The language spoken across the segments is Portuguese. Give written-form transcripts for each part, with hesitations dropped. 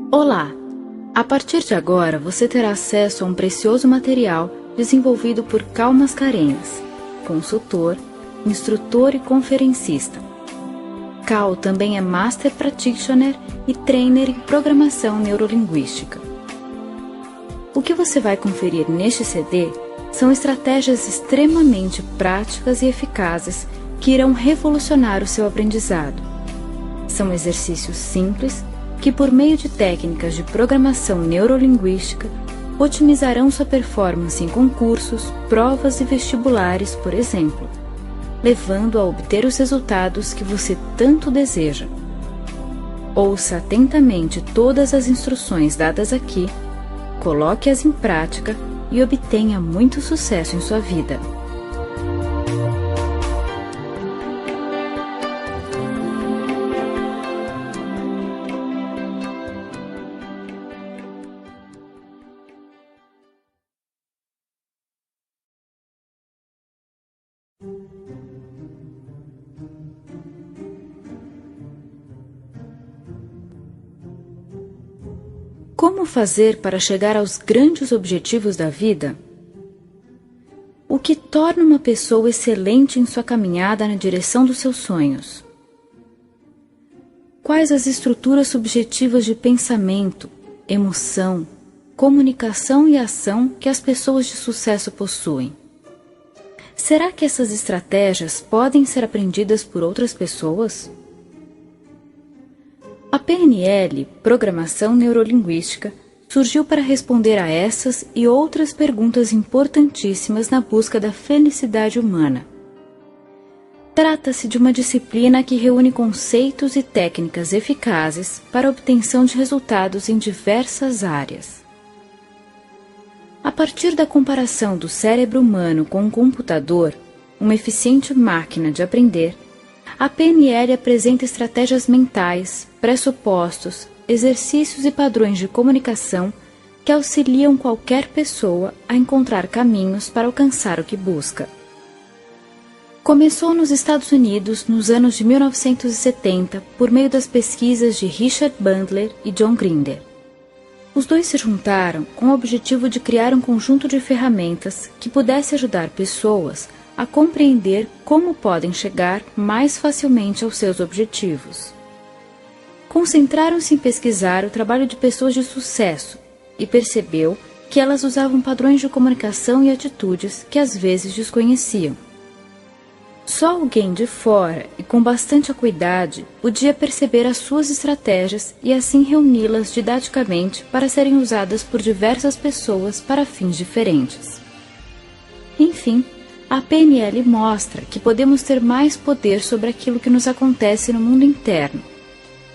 Olá! A partir de agora você terá acesso a um precioso material desenvolvido por Cal Mascarenhas, consultor, instrutor e conferencista. Cal também é Master Practitioner e Trainer em Programação Neurolinguística. O que você vai conferir neste CD são estratégias extremamente práticas e eficazes que irão revolucionar o seu aprendizado. São exercícios simples que, por meio de técnicas de programação neurolinguística, otimizarão sua performance em concursos, provas e vestibulares, por exemplo, levando a obter os resultados que você tanto deseja. Ouça atentamente todas as instruções dadas aqui, coloque-as em prática e obtenha muito sucesso em sua vida. Como fazer para chegar aos grandes objetivos da vida? O que torna uma pessoa excelente em sua caminhada na direção dos seus sonhos? Quais as estruturas subjetivas de pensamento, emoção, comunicação e ação que as pessoas de sucesso possuem? Será que essas estratégias podem ser aprendidas por outras pessoas? A PNL, Programação Neurolinguística, surgiu para responder a essas e outras perguntas importantíssimas na busca da felicidade humana. Trata-se de uma disciplina que reúne conceitos e técnicas eficazes para a obtenção de resultados em diversas áreas. A partir da comparação do cérebro humano com um computador, uma eficiente máquina de aprender, a PNL apresenta estratégias mentais, pressupostos, exercícios e padrões de comunicação que auxiliam qualquer pessoa a encontrar caminhos para alcançar o que busca. Começou nos Estados Unidos nos anos de 1970 por meio das pesquisas de Richard Bandler e John Grinder. Os dois se juntaram com o objetivo de criar um conjunto de ferramentas que pudesse ajudar pessoas a compreender como podem chegar mais facilmente aos seus objetivos. Concentraram-se em pesquisar o trabalho de pessoas de sucesso e percebeu que elas usavam padrões de comunicação e atitudes que às vezes desconheciam. Só alguém de fora e com bastante acuidade podia perceber as suas estratégias e assim reuni-las didaticamente para serem usadas por diversas pessoas para fins diferentes. Enfim, a PNL mostra que podemos ter mais poder sobre aquilo que nos acontece no mundo interno.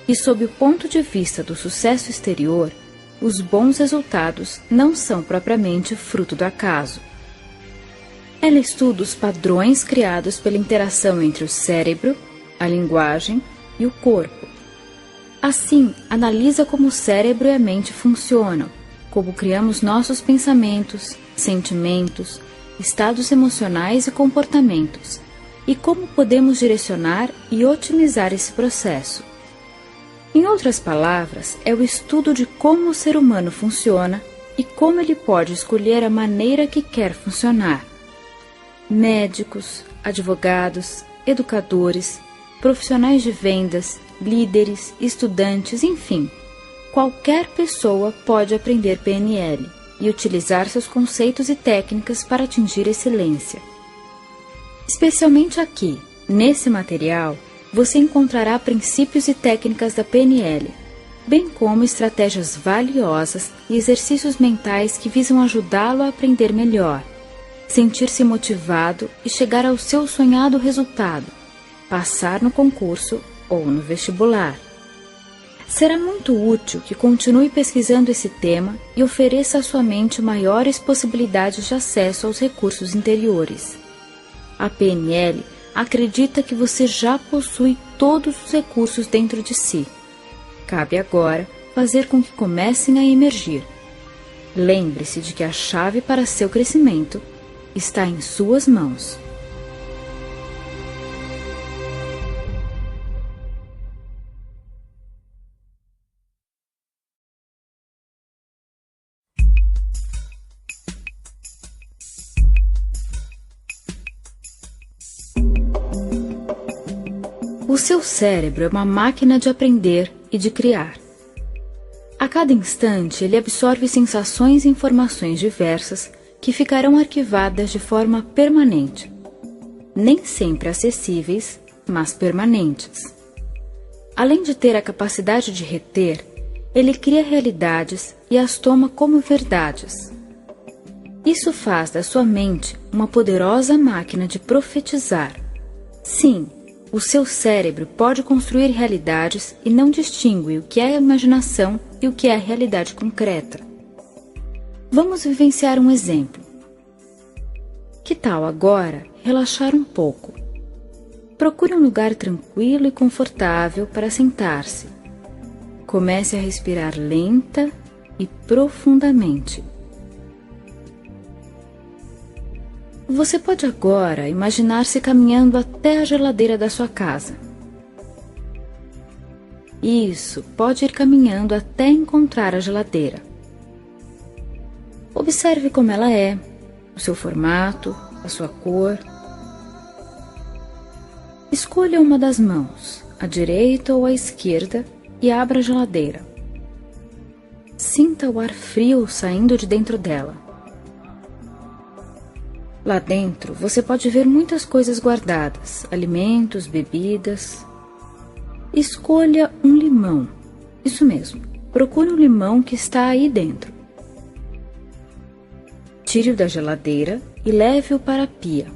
E sob o ponto de vista do sucesso exterior, os bons resultados não são propriamente fruto do acaso. Ela estuda os padrões criados pela interação entre o cérebro, a linguagem e o corpo. Assim, analisa como o cérebro e a mente funcionam, como criamos nossos pensamentos, sentimentos, estados emocionais e comportamentos, e como podemos direcionar e otimizar esse processo. Em outras palavras, é o estudo de como o ser humano funciona e como ele pode escolher a maneira que quer funcionar. Médicos, advogados, educadores, profissionais de vendas, líderes, estudantes, enfim, qualquer pessoa pode aprender PNL e utilizar seus conceitos e técnicas para atingir excelência. Especialmente aqui, nesse material, você encontrará princípios e técnicas da PNL, bem como estratégias valiosas e exercícios mentais que visam ajudá-lo a aprender melhor, sentir-se motivado e chegar ao seu sonhado resultado, passar no concurso ou no vestibular. Será muito útil que continue pesquisando esse tema e ofereça à sua mente maiores possibilidades de acesso aos recursos interiores. A PNL acredita que você já possui todos os recursos dentro de si. Cabe agora fazer com que comecem a emergir. Lembre-se de que a chave para seu crescimento está em suas mãos. O seu cérebro é uma máquina de aprender e de criar. A cada instante, ele absorve sensações e informações diversas que ficarão arquivadas de forma permanente. Nem sempre acessíveis, mas permanentes. Além de ter a capacidade de reter, ele cria realidades e as toma como verdades. Isso faz da sua mente uma poderosa máquina de profetizar. Sim, o seu cérebro pode construir realidades e não distingue o que é imaginação e o que é realidade concreta. Vamos vivenciar um exemplo. Que tal agora relaxar um pouco? Procure um lugar tranquilo e confortável para sentar-se. Comece a respirar lenta e profundamente. Você pode agora imaginar-se caminhando até a geladeira da sua casa. Isso, pode ir caminhando até encontrar a geladeira. Observe como ela é, o seu formato, a sua cor. Escolha uma das mãos, a direita ou a esquerda, e abra a geladeira. Sinta o ar frio saindo de dentro dela. Lá dentro, você pode ver muitas coisas guardadas, alimentos, bebidas. Escolha um limão. Isso mesmo, procure um limão que está aí dentro. Tire-o da geladeira e leve-o para a pia.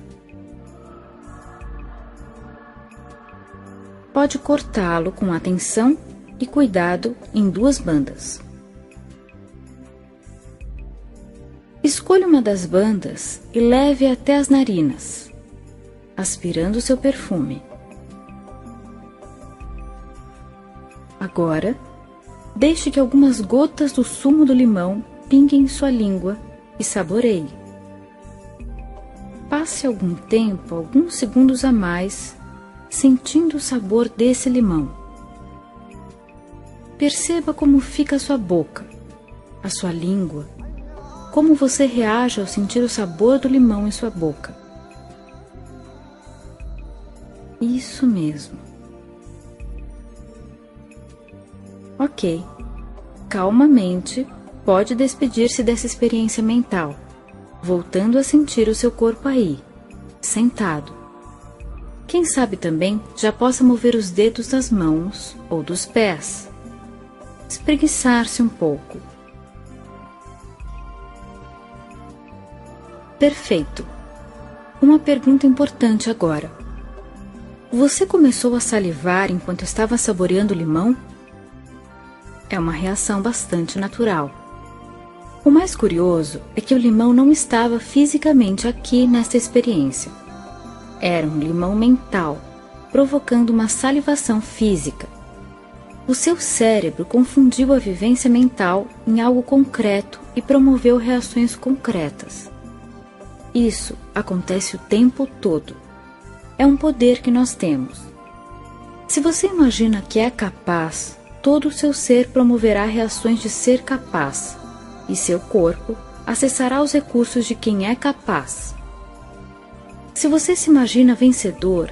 Pode cortá-lo com atenção e cuidado em 2 bandas. Escolha uma das bandas e leve até as narinas, aspirando seu perfume. Agora, deixe que algumas gotas do sumo do limão pinguem em sua língua e saboreie. Passe algum tempo, alguns segundos a mais, sentindo o sabor desse limão. Perceba como fica a sua boca, a sua língua, como você reage ao sentir o sabor do limão em sua boca. Isso mesmo. Ok. Calmamente, pode despedir-se dessa experiência mental, voltando a sentir o seu corpo aí, sentado. Quem sabe também já possa mover os dedos das mãos ou dos pés. Espreguiçar-se um pouco. Perfeito. Uma pergunta importante agora. Você começou a salivar enquanto estava saboreando o limão? É uma reação bastante natural. O mais curioso é que o limão não estava fisicamente aqui nesta experiência. Era um limão mental, provocando uma salivação física. O seu cérebro confundiu a vivência mental em algo concreto e promoveu reações concretas. Isso acontece o tempo todo. É um poder que nós temos. Se você imagina que é capaz, todo o seu ser promoverá reações de ser capaz, e seu corpo acessará os recursos de quem é capaz. Se você se imagina vencedor,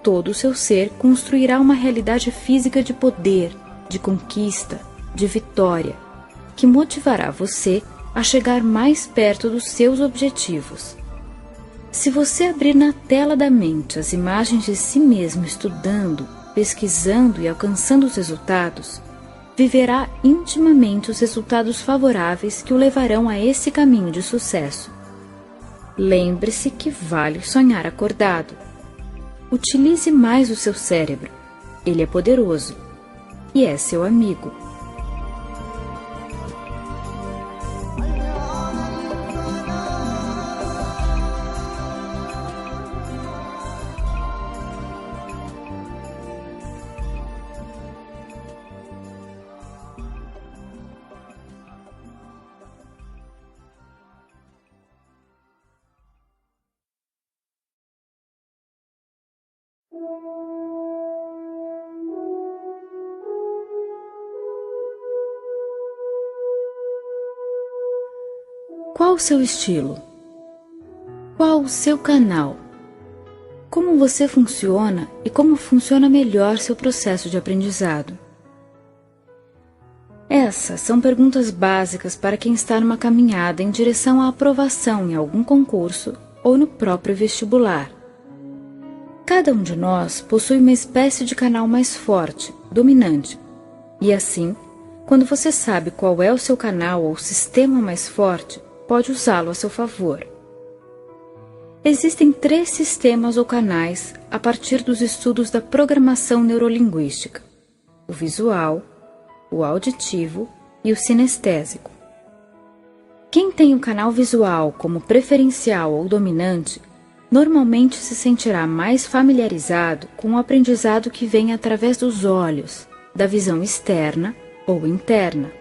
todo o seu ser construirá uma realidade física de poder, de conquista, de vitória, que motivará você a chegar mais perto dos seus objetivos. Se você abrir na tela da mente as imagens de si mesmo estudando, pesquisando e alcançando os resultados, viverá intimamente os resultados favoráveis que o levarão a esse caminho de sucesso. Lembre-se que vale sonhar acordado. Utilize mais o seu cérebro. Ele é poderoso e é seu amigo. Qual o seu estilo? Qual o seu canal? Como você funciona e como funciona melhor seu processo de aprendizado? Essas são perguntas básicas para quem está numa caminhada em direção à aprovação em algum concurso ou no próprio vestibular. Cada um de nós possui uma espécie de canal mais forte, dominante, e assim, quando você sabe qual é o seu canal ou sistema mais forte, pode usá-lo a seu favor. Existem 3 sistemas ou canais a partir dos estudos da programação neurolinguística: o visual, o auditivo e o sinestésico. Quem tem o canal visual como preferencial ou dominante, normalmente se sentirá mais familiarizado com o aprendizado que vem através dos olhos, da visão externa ou interna.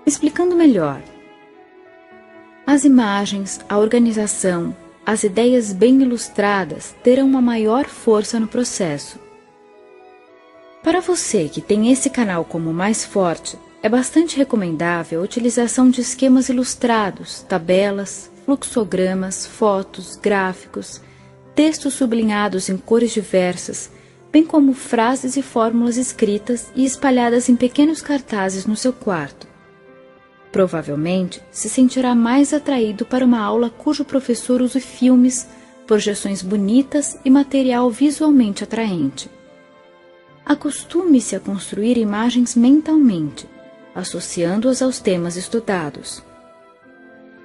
Explicando melhor, as imagens, a organização, as ideias bem ilustradas terão uma maior força no processo. Para você que tem esse canal como mais forte, é bastante recomendável a utilização de esquemas ilustrados, tabelas, fluxogramas, fotos, gráficos, textos sublinhados em cores diversas, bem como frases e fórmulas escritas e espalhadas em pequenos cartazes no seu quarto. Provavelmente se sentirá mais atraído para uma aula cujo professor use filmes, projeções bonitas e material visualmente atraente. Acostume-se a construir imagens mentalmente, associando-as aos temas estudados.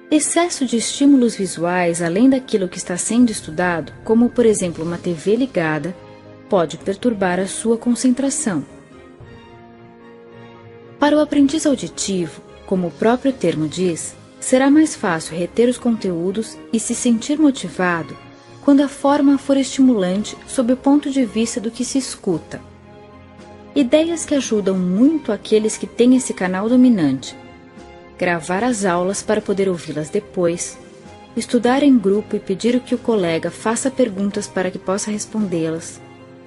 Excesso de estímulos visuais além daquilo que está sendo estudado, como por exemplo uma TV ligada, pode perturbar a sua concentração. Para o aprendiz auditivo, como o próprio termo diz, será mais fácil reter os conteúdos e se sentir motivado quando a forma for estimulante sob o ponto de vista do que se escuta. Ideias que ajudam muito aqueles que têm esse canal dominante: gravar as aulas para poder ouvi-las depois, estudar em grupo e pedir que o colega faça perguntas para que possa respondê-las,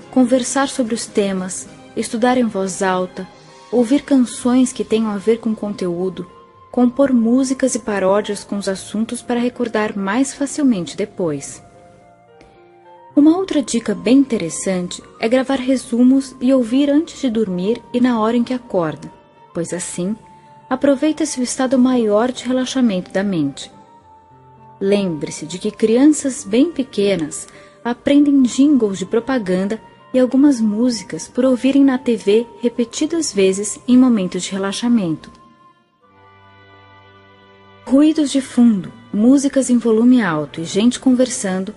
conversar sobre os temas, estudar em voz alta, ouvir canções que tenham a ver com o conteúdo, compor músicas e paródias com os assuntos para recordar mais facilmente depois. Uma outra dica bem interessante é gravar resumos e ouvir antes de dormir e na hora em que acorda, pois assim aproveita-se o estado maior de relaxamento da mente. Lembre-se de que crianças bem pequenas aprendem jingles de propaganda e algumas músicas por ouvirem na TV repetidas vezes em momentos de relaxamento. Ruídos de fundo, músicas em volume alto e gente conversando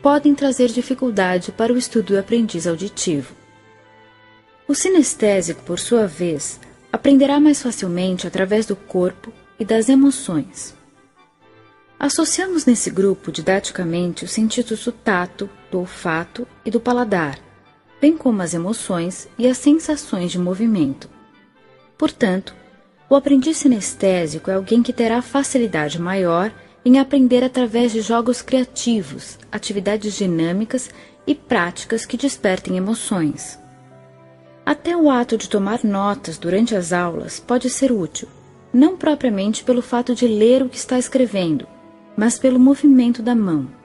podem trazer dificuldade para o estudo do aprendiz auditivo. O sinestésico, por sua vez, aprenderá mais facilmente através do corpo e das emoções. Associamos nesse grupo didaticamente os sentidos do tato, do olfato e do paladar, bem como as emoções e as sensações de movimento. Portanto, o aprendiz sinestésico é alguém que terá facilidade maior em aprender através de jogos criativos, atividades dinâmicas e práticas que despertem emoções. Até o ato de tomar notas durante as aulas pode ser útil, não propriamente pelo fato de ler o que está escrevendo, mas pelo movimento da mão.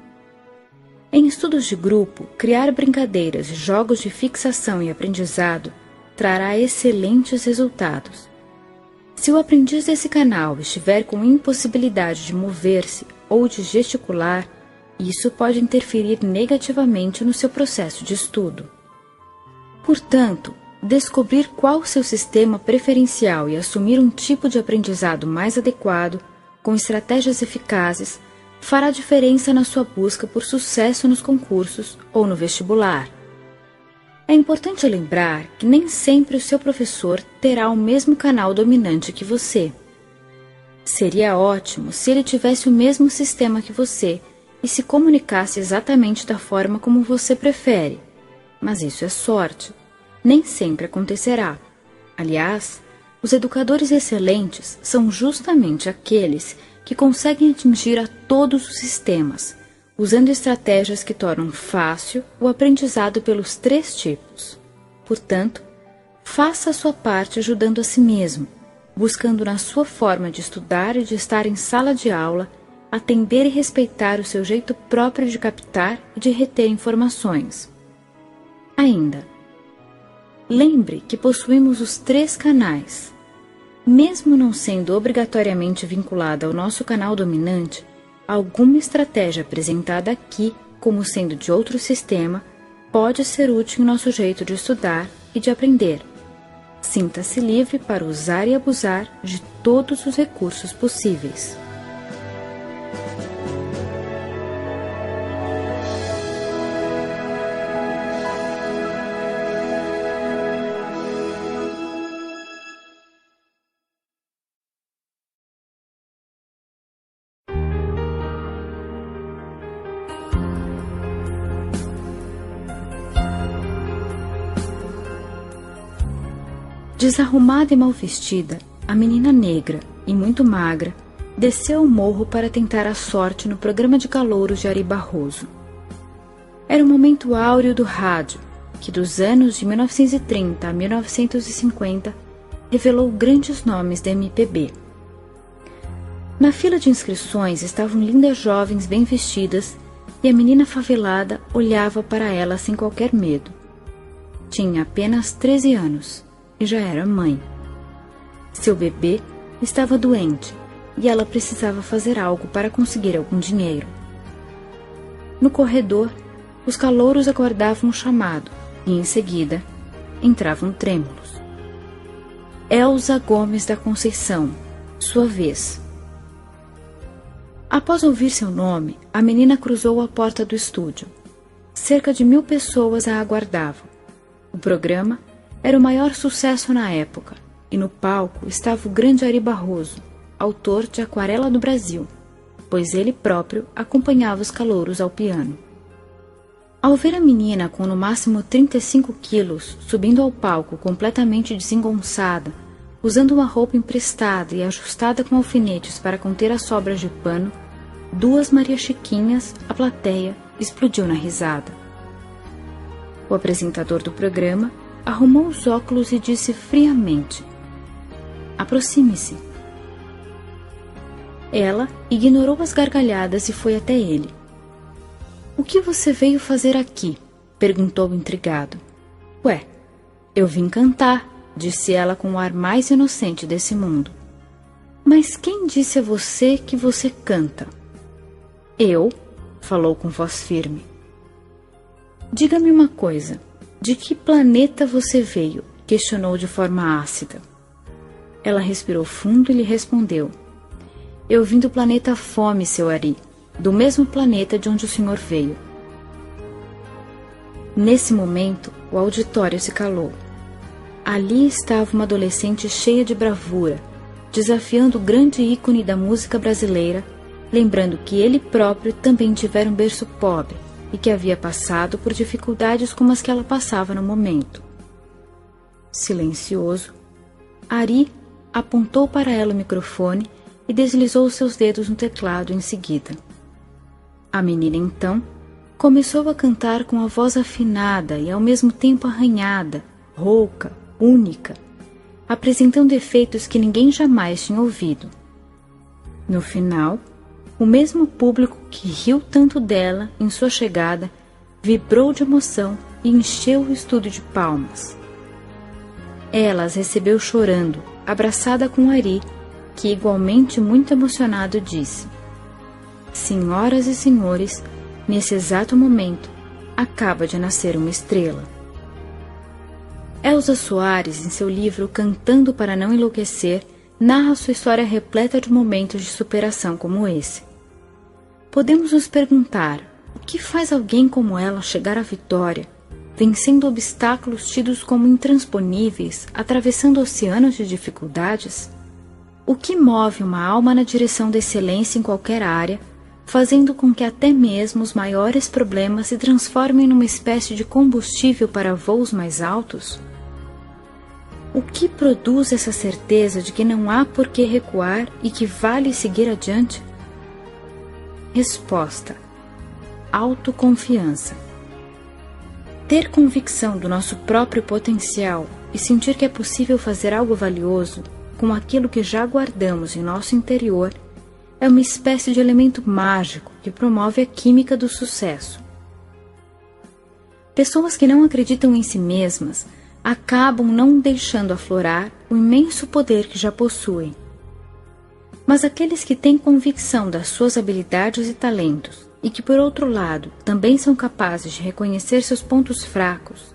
Em estudos de grupo, criar brincadeiras e jogos de fixação e aprendizado trará excelentes resultados. Se o aprendiz desse canal estiver com impossibilidade de mover-se ou de gesticular, isso pode interferir negativamente no seu processo de estudo. Portanto, descobrir qual o seu sistema preferencial e assumir um tipo de aprendizado mais adequado, com estratégias eficazes, fará diferença na sua busca por sucesso nos concursos ou no vestibular. É importante lembrar que nem sempre o seu professor terá o mesmo canal dominante que você. Seria ótimo se ele tivesse o mesmo sistema que você e se comunicasse exatamente da forma como você prefere, mas isso é sorte. Nem sempre acontecerá. Aliás, os educadores excelentes são justamente aqueles que conseguem atingir a todos os sistemas, usando estratégias que tornam fácil o aprendizado pelos 3 tipos. Portanto, faça a sua parte ajudando a si mesmo, buscando na sua forma de estudar e de estar em sala de aula atender e respeitar o seu jeito próprio de captar e de reter informações. Ainda, lembre que possuímos os 3 canais. Mesmo não sendo obrigatoriamente vinculada ao nosso canal dominante, alguma estratégia apresentada aqui, como sendo de outro sistema, pode ser útil em nosso jeito de estudar e de aprender. Sinta-se livre para usar e abusar de todos os recursos possíveis. Desarrumada e mal vestida, a menina negra e muito magra desceu o morro para tentar a sorte no programa de calouros de Ari Barroso. Era o momento áureo do rádio, que dos anos de 1930 a 1950 revelou grandes nomes da MPB. Na fila de inscrições estavam lindas jovens bem vestidas e a menina favelada olhava para ela sem qualquer medo. Tinha apenas 13 anos. E já era mãe. Seu bebê estava doente e ela precisava fazer algo para conseguir algum dinheiro. No corredor, os calouros aguardavam o chamado e, em seguida, entravam trêmulos. Elza Gomes da Conceição, sua vez. Após ouvir seu nome, a menina cruzou a porta do estúdio. Cerca de 1000 pessoas a aguardavam. O programa era o maior sucesso na época, e no palco estava o grande Ari Barroso, autor de Aquarela do Brasil, pois ele próprio acompanhava os calouros ao piano. Ao ver a menina com no máximo 35 quilos subindo ao palco completamente desengonçada, usando uma roupa emprestada e ajustada com alfinetes para conter as sobras de pano, 2 Maria Chiquinhas, a plateia, explodiu na risada. O apresentador do programa arrumou os óculos e disse friamente: "Aproxime-se." Ela ignorou as gargalhadas e foi até ele. "O que você veio fazer aqui?" perguntou intrigado. "Ué, eu vim cantar", disse ela com o ar mais inocente desse mundo. "Mas quem disse a você que você canta?" "Eu", falou com voz firme. "Diga-me uma coisa. De que planeta você veio?" questionou de forma ácida. Ela respirou fundo e lhe respondeu: "Eu vim do planeta Fome, seu Ari, do mesmo planeta de onde o senhor veio." Nesse momento, o auditório se calou. Ali estava uma adolescente cheia de bravura, desafiando o grande ícone da música brasileira, lembrando que ele próprio também tivera um berço pobre e que havia passado por dificuldades como as que ela passava no momento. Silencioso, Ari apontou para ela o microfone e deslizou seus dedos no teclado em seguida. A menina, então, começou a cantar com a voz afinada e ao mesmo tempo arranhada, rouca, única, apresentando efeitos que ninguém jamais tinha ouvido. No final, o mesmo público que riu tanto dela em sua chegada vibrou de emoção e encheu o estúdio de palmas. Ela as recebeu chorando, abraçada com Ari, que igualmente muito emocionado disse: "Senhoras e senhores, nesse exato momento, acaba de nascer uma estrela." Elza Soares, em seu livro Cantando para Não Enlouquecer, narra sua história repleta de momentos de superação como esse. Podemos nos perguntar: o que faz alguém como ela chegar à vitória, vencendo obstáculos tidos como intransponíveis, atravessando oceanos de dificuldades? O que move uma alma na direção da excelência em qualquer área, fazendo com que até mesmo os maiores problemas se transformem numa espécie de combustível para voos mais altos? O que produz essa certeza de que não há por que recuar e que vale seguir adiante? Resposta: autoconfiança. Ter convicção do nosso próprio potencial e sentir que é possível fazer algo valioso com aquilo que já guardamos em nosso interior é uma espécie de elemento mágico que promove a química do sucesso. Pessoas que não acreditam em si mesmas acabam não deixando aflorar o imenso poder que já possuem. Mas aqueles que têm convicção das suas habilidades e talentos e que, por outro lado, também são capazes de reconhecer seus pontos fracos,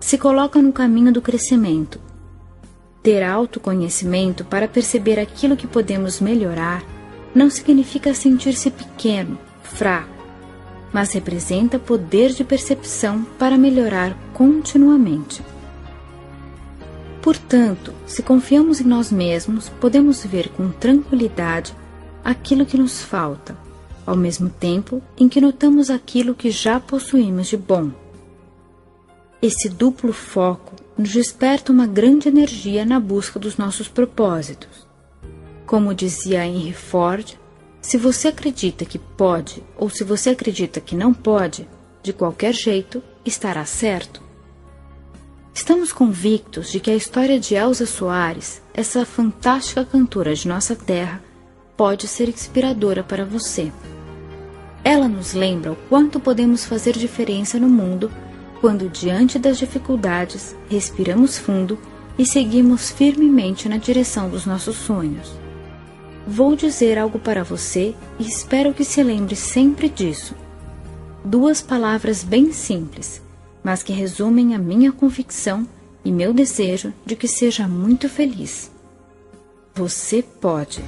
se colocam no caminho do crescimento. Ter autoconhecimento para perceber aquilo que podemos melhorar não significa sentir-se pequeno, fraco, mas representa poder de percepção para melhorar continuamente. Portanto, se confiamos em nós mesmos, podemos ver com tranquilidade aquilo que nos falta, ao mesmo tempo em que notamos aquilo que já possuímos de bom. Esse duplo foco nos desperta uma grande energia na busca dos nossos propósitos. Como dizia Henry Ford, se você acredita que pode ou se você acredita que não pode, de qualquer jeito estará certo. Estamos convictos de que a história de Elza Soares, essa fantástica cantora de nossa terra, pode ser inspiradora para você. Ela nos lembra o quanto podemos fazer diferença no mundo quando, diante das dificuldades, respiramos fundo e seguimos firmemente na direção dos nossos sonhos. Vou dizer algo para você e espero que se lembre sempre disso. 2 palavras bem simples, mas que resumem a minha convicção e meu desejo de que seja muito feliz. Você pode.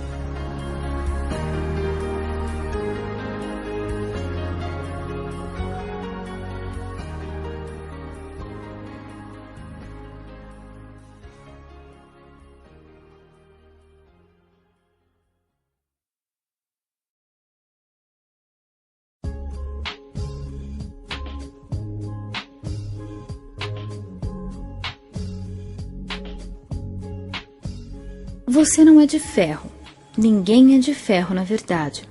Você não é de ferro. Ninguém é de ferro, na verdade.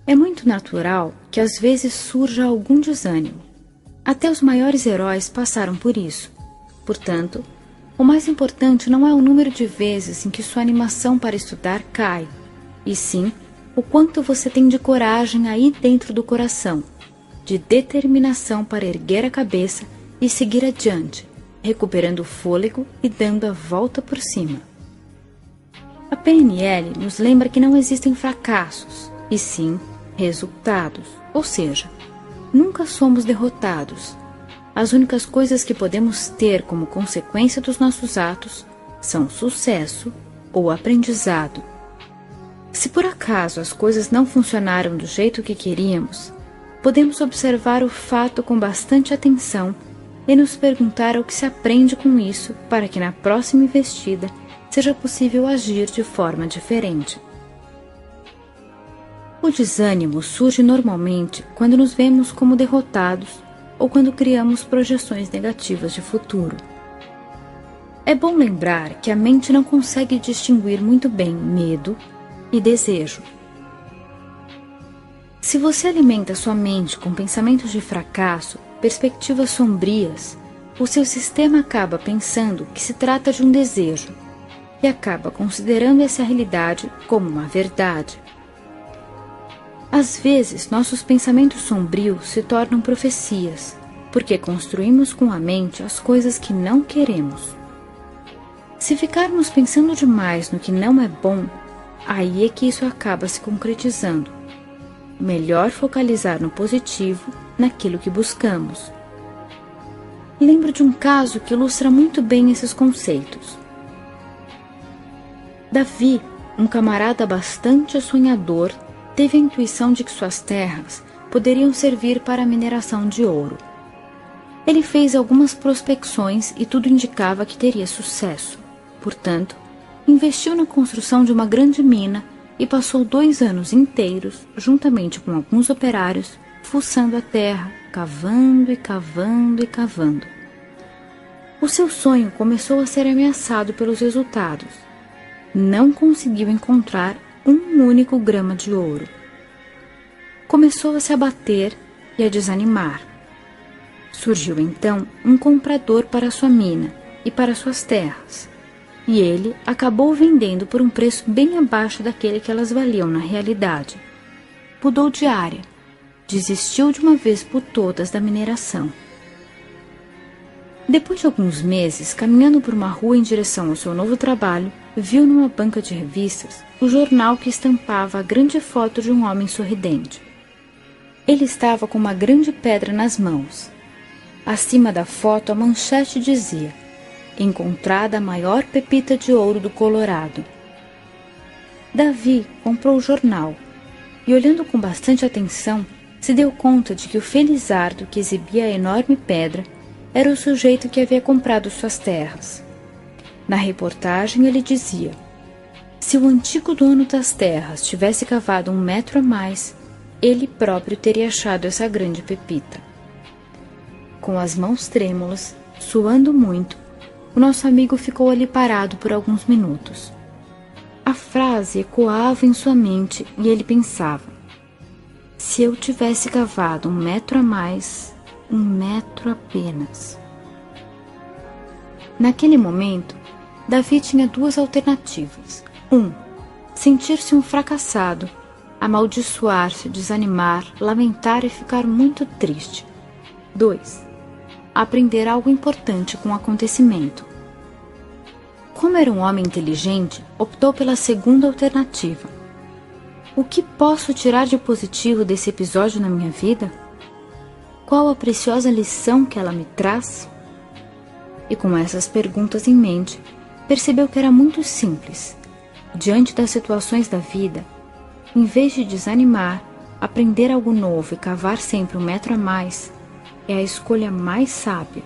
É muito natural que às vezes surja algum desânimo. Até os maiores heróis passaram por isso. Portanto, o mais importante não é o número de vezes em que sua animação para estudar cai, e sim o quanto você tem de coragem aí dentro do coração, de determinação para erguer a cabeça e seguir adiante, recuperando o fôlego e dando a volta por cima. A PNL nos lembra que não existem fracassos, e sim resultados, ou seja, nunca somos derrotados. As únicas coisas que podemos ter como consequência dos nossos atos são sucesso ou aprendizado. Se por acaso as coisas não funcionaram do jeito que queríamos, podemos observar o fato com bastante atenção e nos perguntar o que se aprende com isso para que na próxima investida seja possível agir de forma diferente. O desânimo surge normalmente quando nos vemos como derrotados ou quando criamos projeções negativas de futuro. É bom lembrar que a mente não consegue distinguir muito bem medo e desejo. Se você alimenta sua mente com pensamentos de fracasso, perspectivas sombrias, o seu sistema acaba pensando que se trata de um desejo e acaba considerando essa realidade como uma verdade. Às vezes, nossos pensamentos sombrios se tornam profecias, porque construímos com a mente as coisas que não queremos. Se ficarmos pensando demais no que não é bom, aí é que isso acaba se concretizando. Melhor focalizar no positivo, naquilo que buscamos. Lembro de um caso que ilustra muito bem esses conceitos. Davi, um camarada bastante sonhador, teve a intuição de que suas terras poderiam servir para a mineração de ouro. Ele fez algumas prospecções e tudo indicava que teria sucesso. Portanto, investiu na construção de uma grande mina e passou 2 anos inteiros, juntamente com alguns operários, fuçando a terra, cavando e cavando e cavando. O seu sonho começou a ser ameaçado pelos resultados. Não conseguiu encontrar um único grama de ouro. Começou a se abater e a desanimar. Surgiu então um comprador para sua mina e para suas terras. e ele acabou vendendo por um preço bem abaixo daquele que elas valiam na realidade. Mudou de área, desistiu de uma vez por todas da mineração. Depois de alguns meses, caminhando por uma rua em direção ao seu novo trabalho, viu numa banca de revistas o jornal que estampava a grande foto de um homem sorridente. Ele estava com uma grande pedra nas mãos. Acima da foto, a manchete dizia: encontrada a maior pepita de ouro do Colorado. Davi comprou o jornal e, olhando com bastante atenção, se deu conta de que o felizardo que exibia a enorme pedra era o sujeito que havia comprado suas terras. Na reportagem ele dizia: se o antigo dono das terras tivesse cavado 1 metro a mais, ele próprio teria achado essa grande pepita. Com as mãos trêmulas, suando muito, o nosso amigo ficou ali parado por alguns minutos. A frase ecoava em sua mente e ele pensava: se eu tivesse cavado 1 metro a mais, 1 metro apenas. Naquele momento, Davi tinha 2 alternativas. 1. Sentir-se um fracassado, amaldiçoar-se, desanimar, lamentar e ficar muito triste. 2. Aprender algo importante com o acontecimento. Como era um homem inteligente, optou pela segunda alternativa. O que posso tirar de positivo desse episódio na minha vida? Qual a preciosa lição que ela me traz? E com essas perguntas em mente, percebeu que era muito simples. Diante das situações da vida, em vez de desanimar, aprender algo novo e cavar sempre 1 metro a mais é a escolha mais sábia.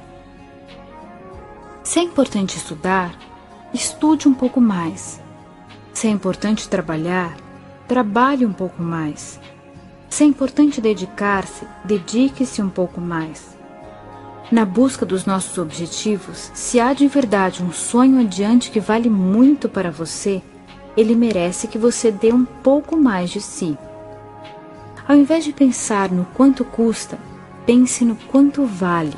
Se é importante estudar, estude um pouco mais. Se é importante trabalhar, trabalhe um pouco mais. Se é importante dedicar-se, dedique-se um pouco mais. Na busca dos nossos objetivos, se há de verdade um sonho adiante que vale muito para você, ele merece que você dê um pouco mais de si. Ao invés de pensar no quanto custa, pense no quanto vale.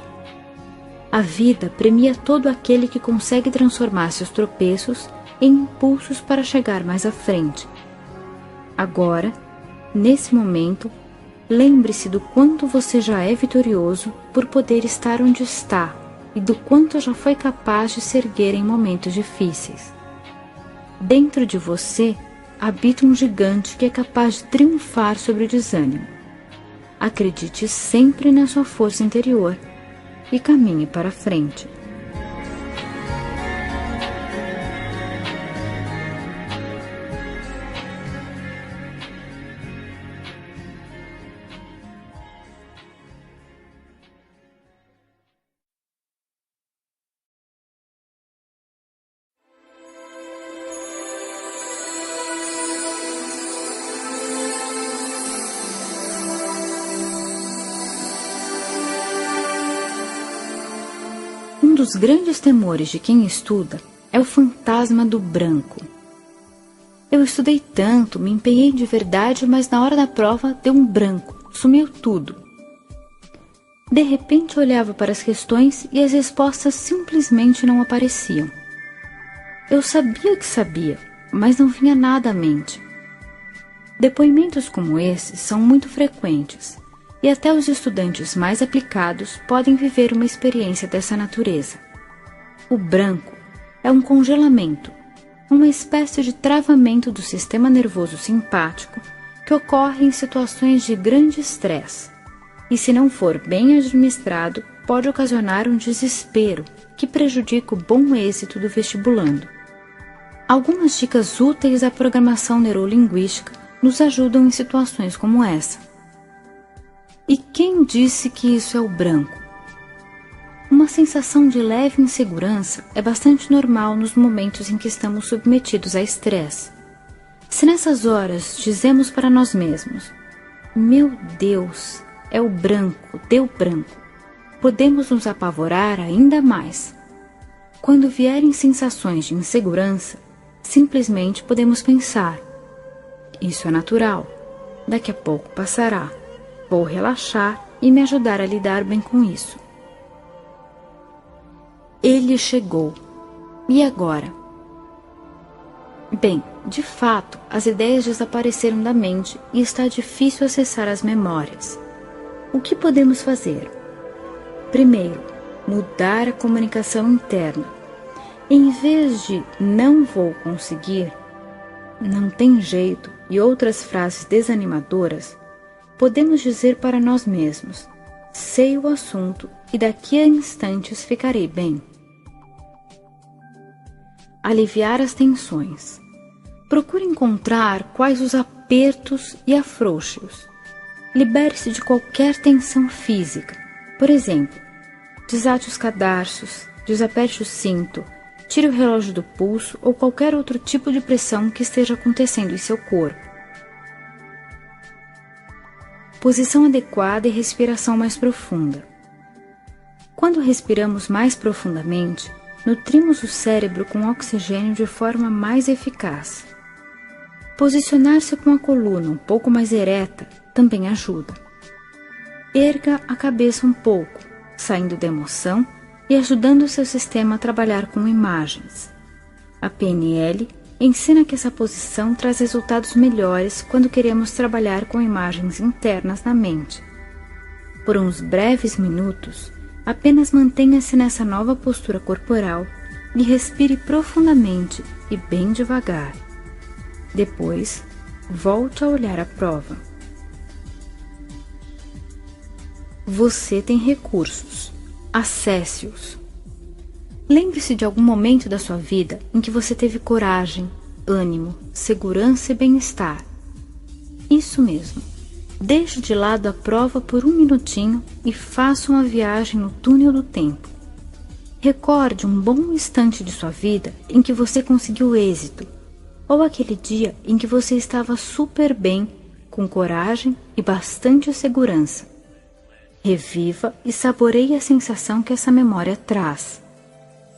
A vida premia todo aquele que consegue transformar seus tropeços em impulsos para chegar mais à frente. Agora, nesse momento, lembre-se do quanto você já é vitorioso por poder estar onde está e do quanto já foi capaz de se erguer em momentos difíceis. Dentro de você habita um gigante que é capaz de triunfar sobre o desânimo. Acredite sempre na sua força interior e caminhe para frente. Um dos grandes temores de quem estuda é o fantasma do branco. Eu estudei tanto, me empenhei de verdade, mas na hora da prova deu um branco, sumiu tudo. De repente olhava para as questões e as respostas simplesmente não apareciam. Eu sabia que sabia, mas não vinha nada à mente. Depoimentos como esses são muito frequentes, e até os estudantes mais aplicados podem viver uma experiência dessa natureza. O branco é um congelamento, uma espécie de travamento do sistema nervoso simpático que ocorre em situações de grande estresse, e se não for bem administrado, pode ocasionar um desespero que prejudica o bom êxito do vestibulando. Algumas dicas úteis da programação neurolinguística nos ajudam em situações como essa. E quem disse que isso é o branco? Uma sensação de leve insegurança é bastante normal nos momentos em que estamos submetidos a estresse. Se nessas horas dizemos para nós mesmos: meu Deus, é o branco, deu branco, podemos nos apavorar ainda mais. Quando vierem sensações de insegurança, simplesmente podemos pensar: isso é natural, daqui a pouco passará. Vou relaxar e me ajudar a lidar bem com isso. Ele chegou. E agora? Bem, de fato, as ideias desapareceram da mente e está difícil acessar as memórias. O que podemos fazer? Primeiro, mudar a comunicação interna. Em vez de "não vou conseguir", "não tem jeito" e outras frases desanimadoras, podemos dizer para nós mesmos: "sei o assunto e daqui a instantes ficarei bem". Aliviar as tensões. Procure encontrar quais os apertos e afrouxos. Libere-se de qualquer tensão física. Por exemplo, desate os cadarços, desaperte o cinto, tire o relógio do pulso ou qualquer outro tipo de pressão que esteja acontecendo em seu corpo. Posição adequada e respiração mais profunda. Quando respiramos mais profundamente, nutrimos o cérebro com oxigênio de forma mais eficaz. Posicionar-se com a coluna um pouco mais ereta também ajuda. Erga a cabeça um pouco, saindo da emoção e ajudando o seu sistema a trabalhar com imagens. A PNL ensina que essa posição traz resultados melhores quando queremos trabalhar com imagens internas na mente. Por uns breves minutos, apenas mantenha-se nessa nova postura corporal e respire profundamente e bem devagar. Depois, volte a olhar a prova. Você tem recursos. Acesse-os. Lembre-se de algum momento da sua vida em que você teve coragem, ânimo, segurança e bem-estar. Isso mesmo. Deixe de lado a prova por um minutinho e faça uma viagem no túnel do tempo. Recorde um bom instante de sua vida em que você conseguiu êxito, ou aquele dia em que você estava super bem, com coragem e bastante segurança. Reviva e saboreie a sensação que essa memória traz.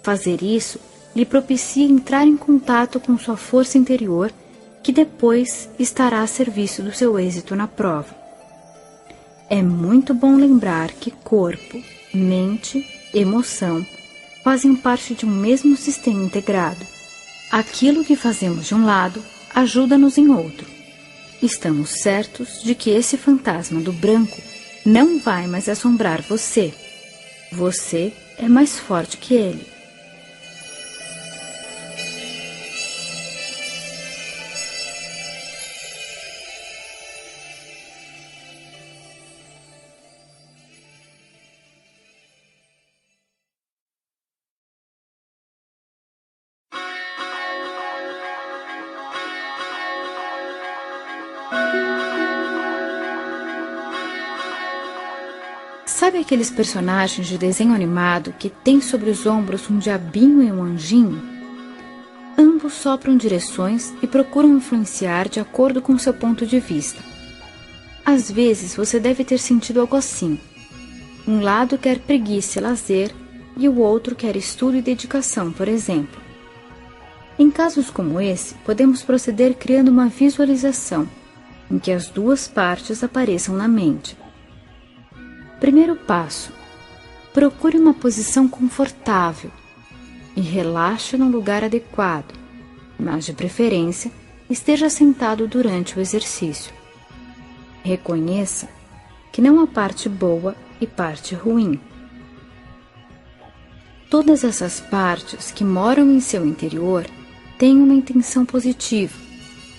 Fazer isso lhe propicia entrar em contato com sua força interior, que depois estará a serviço do seu êxito na prova. É muito bom lembrar que corpo, mente, emoção fazem parte de um mesmo sistema integrado. Aquilo que fazemos de um lado ajuda-nos em outro. Estamos certos de que esse fantasma do branco não vai mais assombrar você. Você é mais forte que ele. Sabe aqueles personagens de desenho animado que têm sobre os ombros um diabinho e um anjinho? Ambos sopram direções e procuram influenciar de acordo com seu ponto de vista. Às vezes você deve ter sentido algo assim. Um lado quer preguiça e lazer e o outro quer estudo e dedicação, por exemplo. Em casos como esse, podemos proceder criando uma visualização em que as duas partes apareçam na mente. Primeiro passo: procure uma posição confortável e relaxe no lugar adequado, mas de preferência esteja sentado durante o exercício. Reconheça que não há parte boa e parte ruim. Todas essas partes que moram em seu interior têm uma intenção positiva.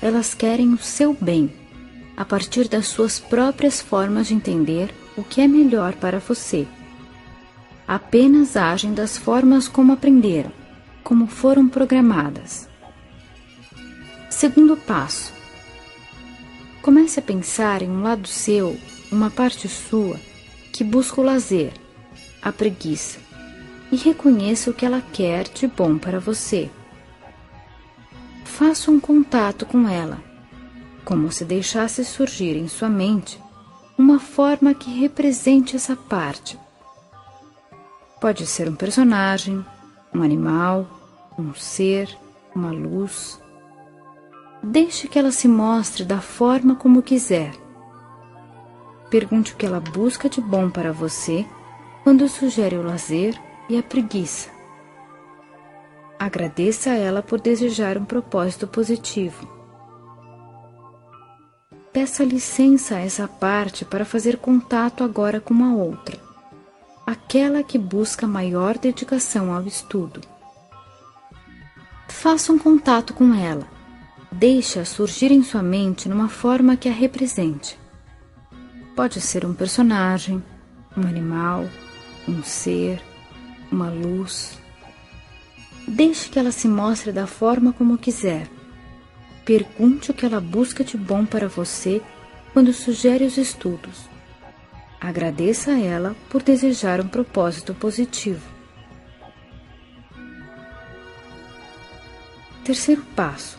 Elas querem o seu bem, a partir das suas próprias formas de entender o que é melhor para você. Apenas agem das formas como aprenderam, como foram programadas. Segundo passo: comece a pensar em um lado seu, uma parte sua, que busca o lazer, a preguiça, e reconheça o que ela quer de bom para você. Faça um contato com ela, como se deixasse surgir em sua mente uma forma que represente essa parte. Pode ser um personagem, um animal, um ser, uma luz. Deixe que ela se mostre da forma como quiser. Pergunte o que ela busca de bom para você quando sugere o lazer e a preguiça. Agradeça a ela por desejar um propósito positivo. Peça licença a essa parte para fazer contato agora com uma outra, aquela que busca maior dedicação ao estudo. Faça um contato com ela. Deixe-a surgir em sua mente numa forma que a represente. Pode ser um personagem, um animal, um ser, uma luz. Deixe que ela se mostre da forma como quiser. Pergunte o que ela busca de bom para você quando sugere os estudos. Agradeça a ela por desejar um propósito positivo. Terceiro passo.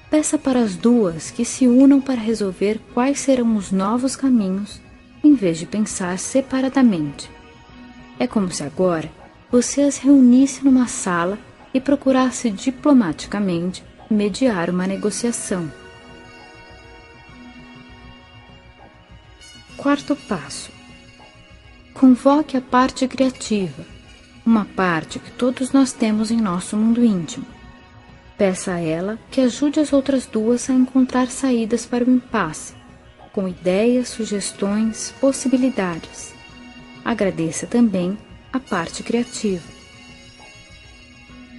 Peça para as duas que se unam para resolver quais serão os novos caminhos, em vez de pensar separadamente. É como se agora você as reunisse numa sala e procurasse diplomaticamente mediar uma negociação. Quarto passo. Convoque a parte criativa, uma parte que todos nós temos em nosso mundo íntimo. Peça a ela que ajude as outras duas a encontrar saídas para o impasse, com ideias, sugestões, possibilidades. Agradeça também a parte criativa.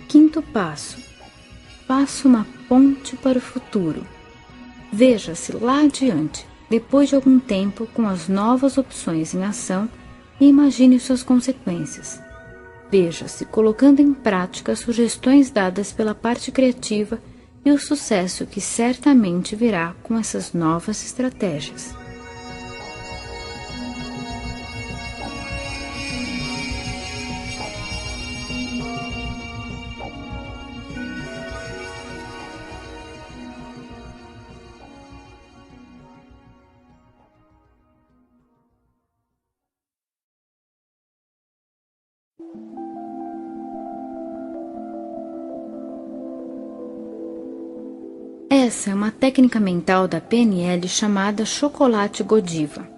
Quinto passo. Faça uma ponte para o futuro. Veja-se lá adiante, depois de algum tempo, com as novas opções em ação e imagine suas consequências. Veja-se colocando em prática as sugestões dadas pela parte criativa e o sucesso que certamente virá com essas novas estratégias. Essa é uma técnica mental da PNL chamada chocolate Godiva,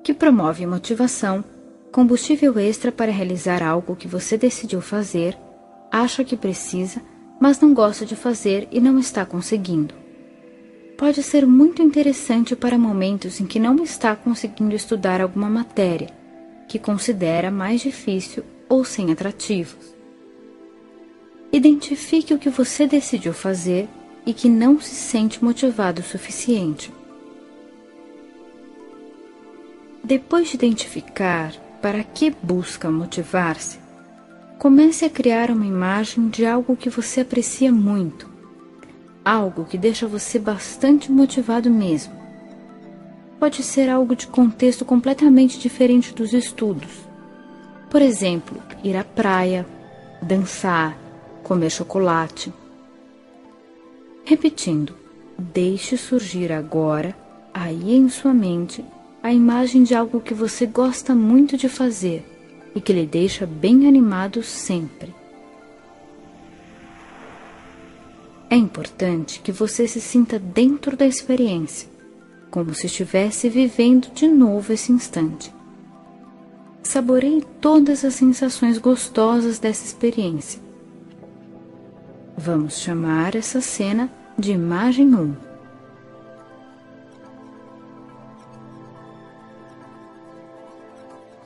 que promove motivação, combustível extra para realizar algo que você decidiu fazer, acha que precisa, mas não gosta de fazer e não está conseguindo. Pode ser muito interessante para momentos em que não está conseguindo estudar alguma matéria, que considera mais difícil ou sem atrativos. Identifique o que você decidiu fazer e que não se sente motivado o suficiente. Depois de identificar para que busca motivar-se, comece a criar uma imagem de algo que você aprecia muito, algo que deixa você bastante motivado mesmo. Pode ser algo de contexto completamente diferente dos estudos. Por exemplo, ir à praia, dançar, comer chocolate. Repetindo, deixe surgir agora, aí em sua mente, a imagem de algo que você gosta muito de fazer e que lhe deixa bem animado sempre. É importante que você se sinta dentro da experiência, como se estivesse vivendo de novo esse instante. Saboreie todas as sensações gostosas dessa experiência. Vamos chamar essa cena de imagem 1.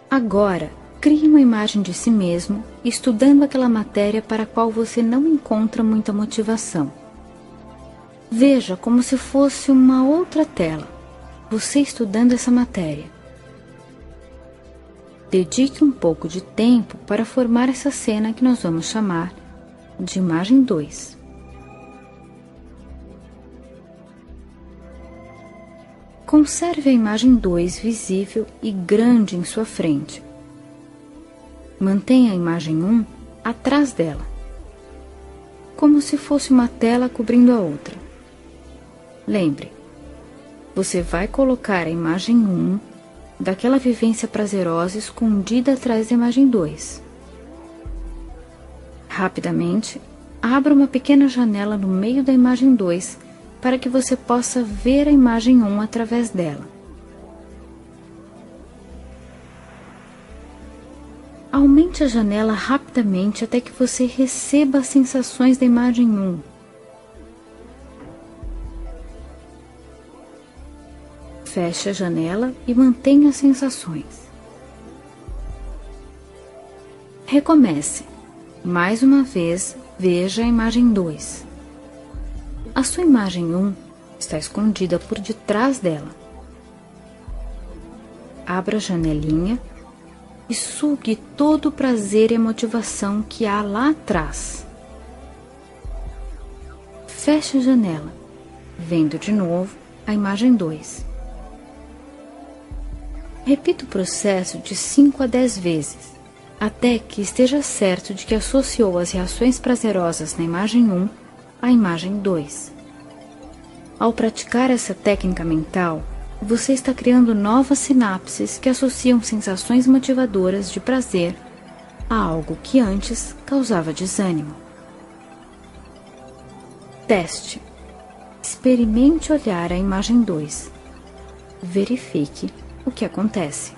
Agora, crie uma imagem de si mesmo, estudando aquela matéria para a qual você não encontra muita motivação. Veja como se fosse uma outra tela, você estudando essa matéria. Dedique um pouco de tempo para formar essa cena que nós vamos chamar de imagem 2. Conserve a imagem 2 visível e grande em sua frente. Mantenha a imagem 1 atrás dela, como se fosse uma tela cobrindo a outra. Lembre, você vai colocar a imagem 1 daquela vivência prazerosa escondida atrás da imagem 2. Rapidamente, abra uma pequena janela no meio da imagem 2 para que você possa ver a imagem 1 através dela. Aumente a janela rapidamente até que você receba as sensações da imagem 1. Feche a janela e mantenha as sensações. Recomece. Mais uma vez, veja a imagem 2. A sua imagem 1 está escondida por detrás dela. Abra a janelinha e sugue todo o prazer e a motivação que há lá atrás. Feche a janela, vendo de novo a imagem 2. Repita o processo de 5 a 10 vezes, até que esteja certo de que associou as reações prazerosas na imagem 1 à imagem 2. Ao praticar essa técnica mental, você está criando novas sinapses que associam sensações motivadoras de prazer a algo que antes causava desânimo. Teste. Experimente olhar a imagem 2. Verifique o que acontece.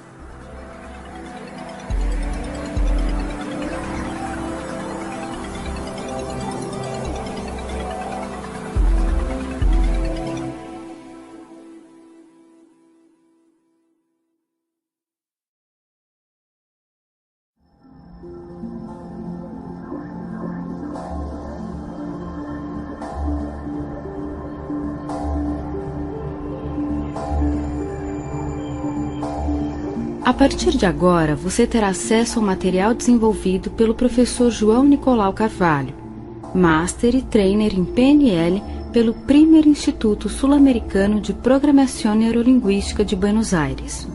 A partir de agora, você terá acesso ao material desenvolvido pelo professor João Nicolau Carvalho, Master e Trainer em PNL pelo Primer Instituto Sul-Americano de Programação Neurolinguística de Buenos Aires.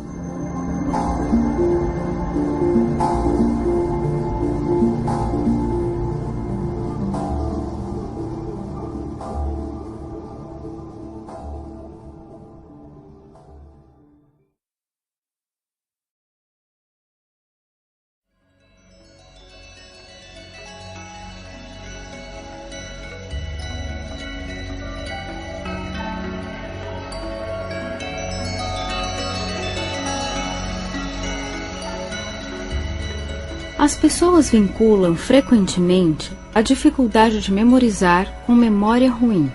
As pessoas vinculam frequentemente a dificuldade de memorizar com memória ruim.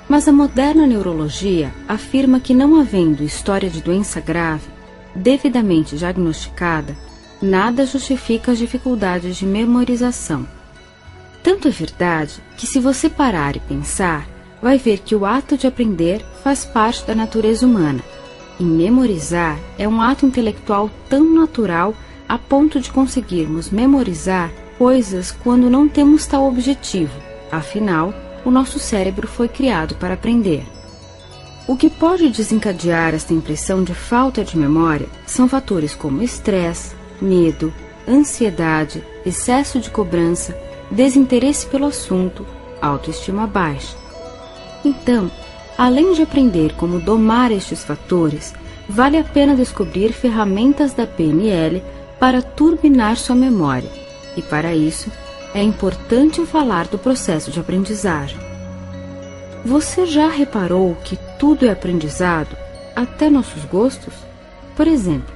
Mas a moderna neurologia afirma que, não havendo história de doença grave, devidamente diagnosticada, nada justifica as dificuldades de memorização. Tanto é verdade que, se você parar e pensar, vai ver que o ato de aprender faz parte da natureza humana. E memorizar é um ato intelectual tão natural a ponto de conseguirmos memorizar coisas quando não temos tal objetivo. Afinal, o nosso cérebro foi criado para aprender. O que pode desencadear esta impressão de falta de memória são fatores como estresse, medo, ansiedade, excesso de cobrança, desinteresse pelo assunto, autoestima baixa. Então, além de aprender como domar estes fatores, vale a pena descobrir ferramentas da PNL para turbinar sua memória, e para isso é importante falar do processo de aprendizagem. Você já reparou que tudo é aprendizado, até nossos gostos? Por exemplo,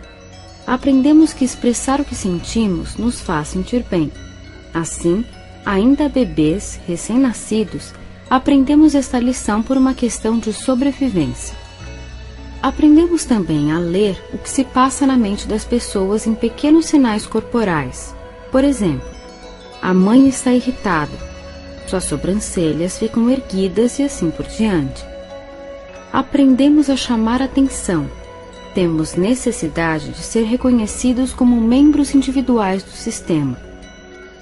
aprendemos que expressar o que sentimos nos faz sentir bem. Assim, ainda bebês, recém-nascidos, aprendemos esta lição por uma questão de sobrevivência. Aprendemos também a ler o que se passa na mente das pessoas em pequenos sinais corporais. Por exemplo, a mãe está irritada, suas sobrancelhas ficam erguidas e assim por diante. Aprendemos a chamar atenção. Temos necessidade de ser reconhecidos como membros individuais do sistema.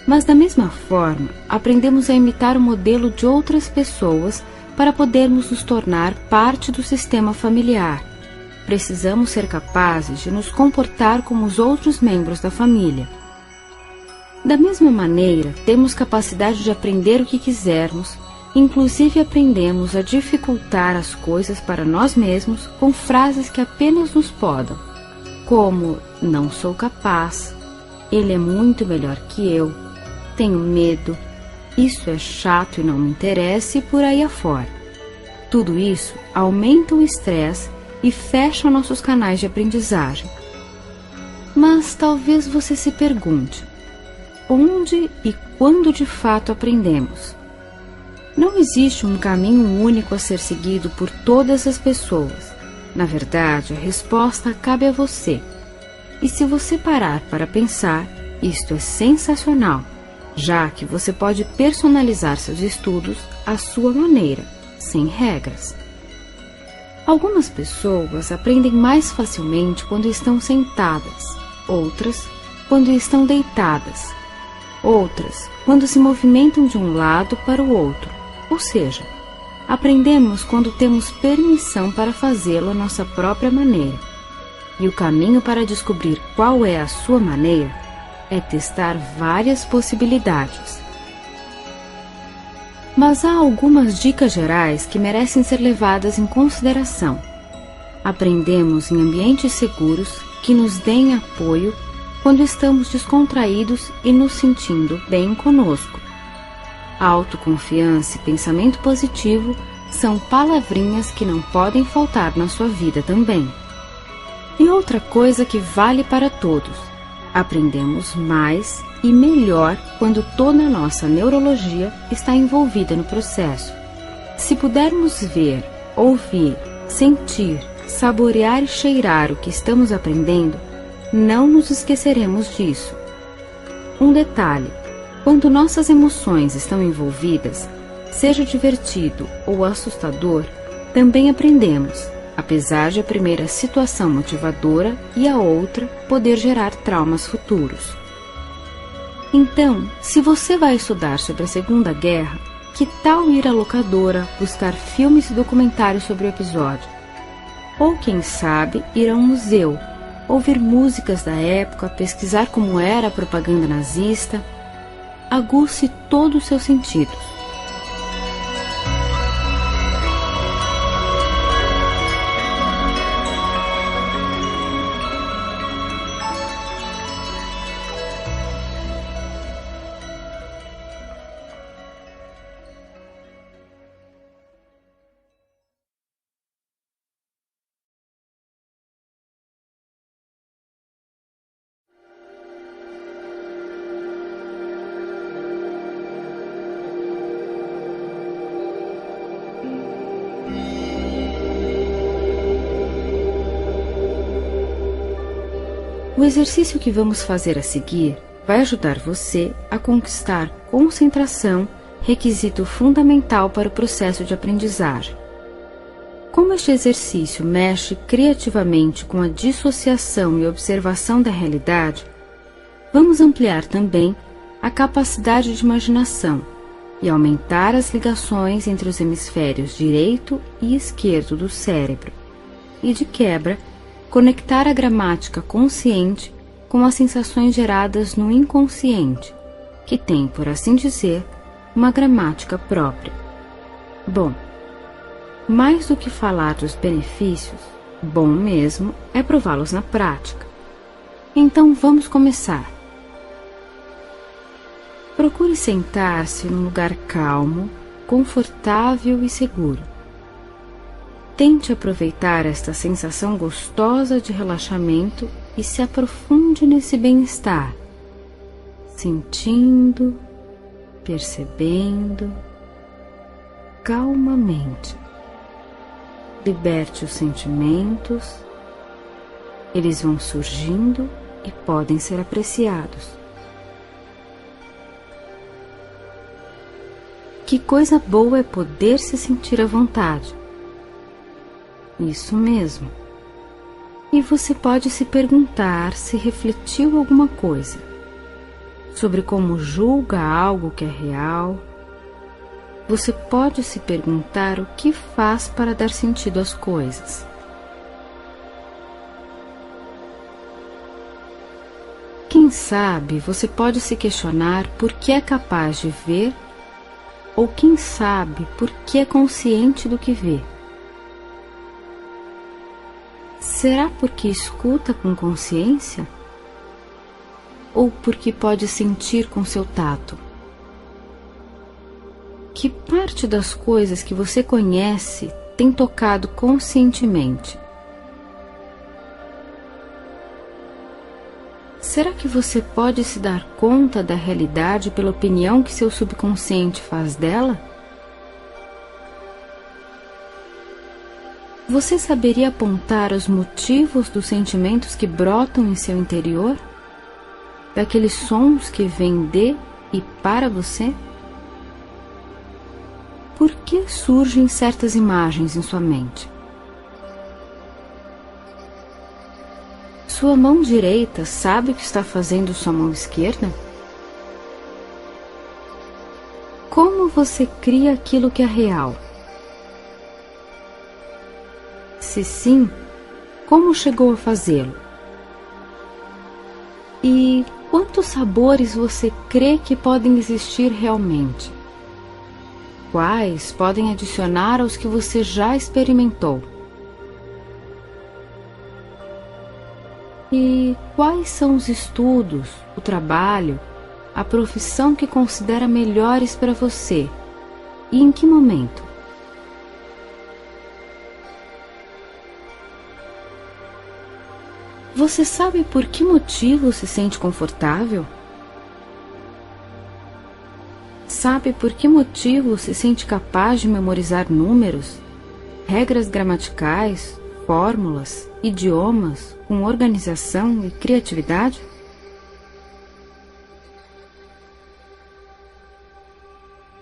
Mas, da mesma forma, aprendemos a imitar o modelo de outras pessoas para podermos nos tornar parte do sistema familiar. Precisamos ser capazes de nos comportar como os outros membros da família. Da mesma maneira, temos capacidade de aprender o que quisermos, inclusive aprendemos a dificultar as coisas para nós mesmos com frases que apenas nos podam, como "não sou capaz", "ele é muito melhor que eu", "tenho medo", "isso é chato e não me interessa" e por aí afora. Tudo isso aumenta o estresse e fecha nossos canais de aprendizagem. Mas talvez você se pergunte: onde e quando de fato aprendemos? Não existe um caminho único a ser seguido por todas as pessoas. Na verdade, a resposta cabe a você. E se você parar para pensar, isto é sensacional, já que você pode personalizar seus estudos à sua maneira, sem regras. Algumas pessoas aprendem mais facilmente quando estão sentadas, outras quando estão deitadas, outras quando se movimentam de um lado para o outro, ou seja, aprendemos quando temos permissão para fazê-lo à nossa própria maneira. E o caminho para descobrir qual é a sua maneira é testar várias possibilidades. Mas há algumas dicas gerais que merecem ser levadas em consideração. Aprendemos em ambientes seguros que nos deem apoio quando estamos descontraídos e nos sentindo bem conosco. Autoconfiança e pensamento positivo são palavrinhas que não podem faltar na sua vida também. E outra coisa que vale para todos: aprendemos mais e melhor quando toda a nossa neurologia está envolvida no processo. Se pudermos ver, ouvir, sentir, saborear e cheirar o que estamos aprendendo, não nos esqueceremos disso. Um detalhe: quando nossas emoções estão envolvidas, seja divertido ou assustador, também aprendemos, apesar de a primeira situação motivadora e a outra poder gerar traumas futuros. Então, se você vai estudar sobre a Segunda Guerra, que tal ir à locadora buscar filmes e documentários sobre o episódio? Ou quem sabe ir a um museu, ouvir músicas da época, pesquisar como era a propaganda nazista? Aguce todos os seus sentidos. O exercício que vamos fazer a seguir vai ajudar você a conquistar concentração, requisito fundamental para o processo de aprendizagem. Como este exercício mexe criativamente com a dissociação e observação da realidade, vamos ampliar também a capacidade de imaginação e aumentar as ligações entre os hemisférios direito e esquerdo do cérebro, e de quebra, conectar a gramática consciente com as sensações geradas no inconsciente, que tem, por assim dizer, uma gramática própria. Bom, mais do que falar dos benefícios, bom mesmo é prová-los na prática. Então vamos começar. Procure sentar-se num lugar calmo, confortável e seguro. Tente aproveitar esta sensação gostosa de relaxamento e se aprofunde nesse bem-estar, sentindo, percebendo, calmamente. Liberte os sentimentos, eles vão surgindo e podem ser apreciados. Que coisa boa é poder se sentir à vontade. Isso mesmo. E você pode se perguntar se refletiu alguma coisa sobre como julga algo que é real. Você pode se perguntar o que faz para dar sentido às coisas. Quem sabe você pode se questionar por que é capaz de ver, ou quem sabe por que é consciente do que vê. Será porque escuta com consciência? Ou porque pode sentir com seu tato? Que parte das coisas que você conhece tem tocado conscientemente? Será que você pode se dar conta da realidade pela opinião que seu subconsciente faz dela? Você saberia apontar os motivos dos sentimentos que brotam em seu interior? Daqueles sons que vêm de e para você? Por que surgem certas imagens em sua mente? Sua mão direita sabe o que está fazendo sua mão esquerda? Como você cria aquilo que é real? Se sim, como chegou a fazê-lo? E quantos sabores você crê que podem existir realmente? Quais podem adicionar aos que você já experimentou? E quais são os estudos, o trabalho, a profissão que considera melhores para você? E em que momento? Você sabe por que motivo se sente confortável? Sabe por que motivo se sente capaz de memorizar números, regras gramaticais, fórmulas, idiomas, com organização e criatividade?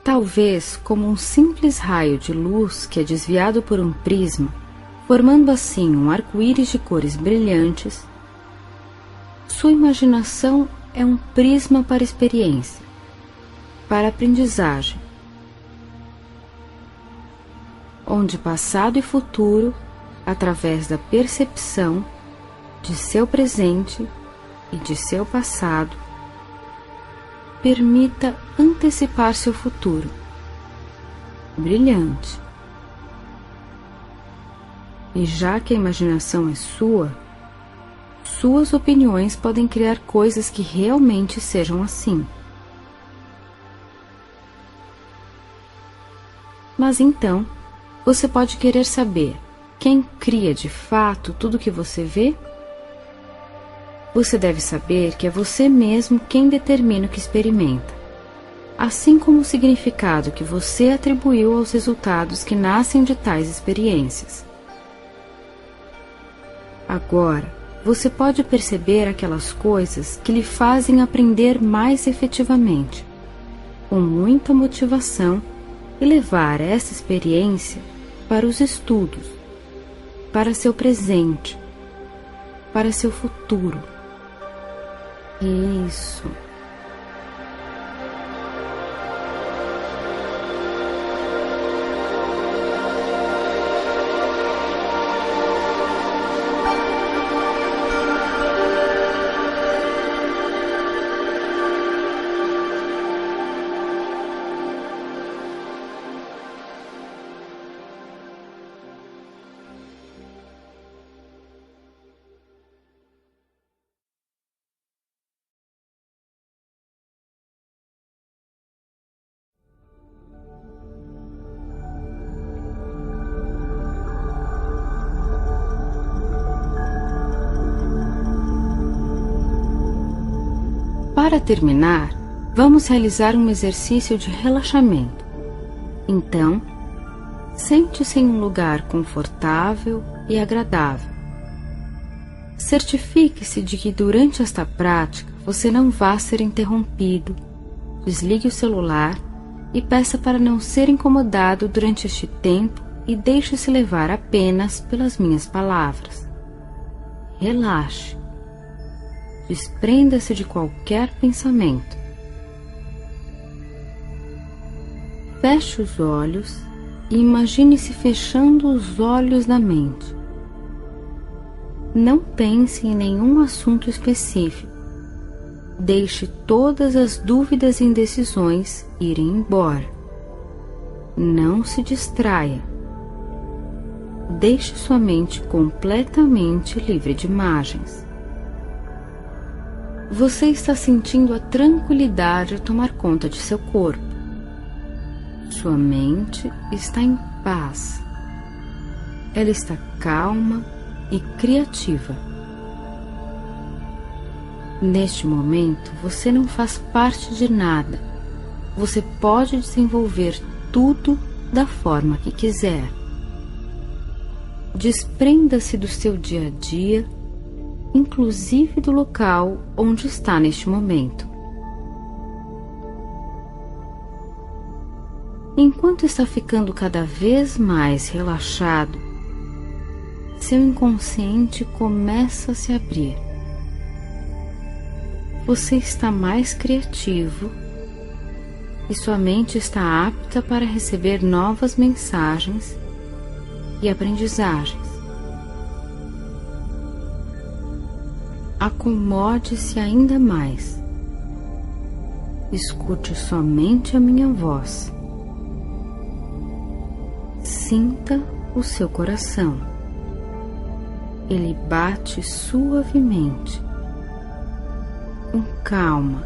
Talvez como um simples raio de luz que é desviado por um prisma, formando assim um arco-íris de cores brilhantes, sua imaginação é um prisma para experiência, para aprendizagem, onde passado e futuro, através da percepção de seu presente e de seu passado, permita antecipar seu futuro, brilhante. E já que a imaginação é sua, suas opiniões podem criar coisas que realmente sejam assim. Mas então, você pode querer saber quem cria de fato tudo que você vê? Você deve saber que é você mesmo quem determina o que experimenta, assim como o significado que você atribuiu aos resultados que nascem de tais experiências. Agora, você pode perceber aquelas coisas que lhe fazem aprender mais efetivamente, com muita motivação, e levar essa experiência para os estudos, para seu presente, para seu futuro. Isso. Para terminar, vamos realizar um exercício de relaxamento. Então, sente-se em um lugar confortável e agradável. Certifique-se de que durante esta prática você não vá ser interrompido. Desligue o celular e peça para não ser incomodado durante este tempo e deixe-se levar apenas pelas minhas palavras. Relaxe. Desprenda-se de qualquer pensamento. Feche os olhos e imagine-se fechando os olhos da mente. Não pense em nenhum assunto específico. Deixe todas as dúvidas e indecisões irem embora. Não se distraia. Deixe sua mente completamente livre de imagens. Você está sentindo a tranquilidade tomar conta de seu corpo. Sua mente está em paz. Ela está calma e criativa. Neste momento, você não faz parte de nada. Você pode desenvolver tudo da forma que quiser. Desprenda-se do seu dia a dia, inclusive do local onde está neste momento. Enquanto está ficando cada vez mais relaxado, seu inconsciente começa a se abrir. Você está mais criativo e sua mente está apta para receber novas mensagens e aprendizagens. Acomode-se ainda mais. Escute somente a minha voz. Sinta o seu coração. Ele bate suavemente. Com calma.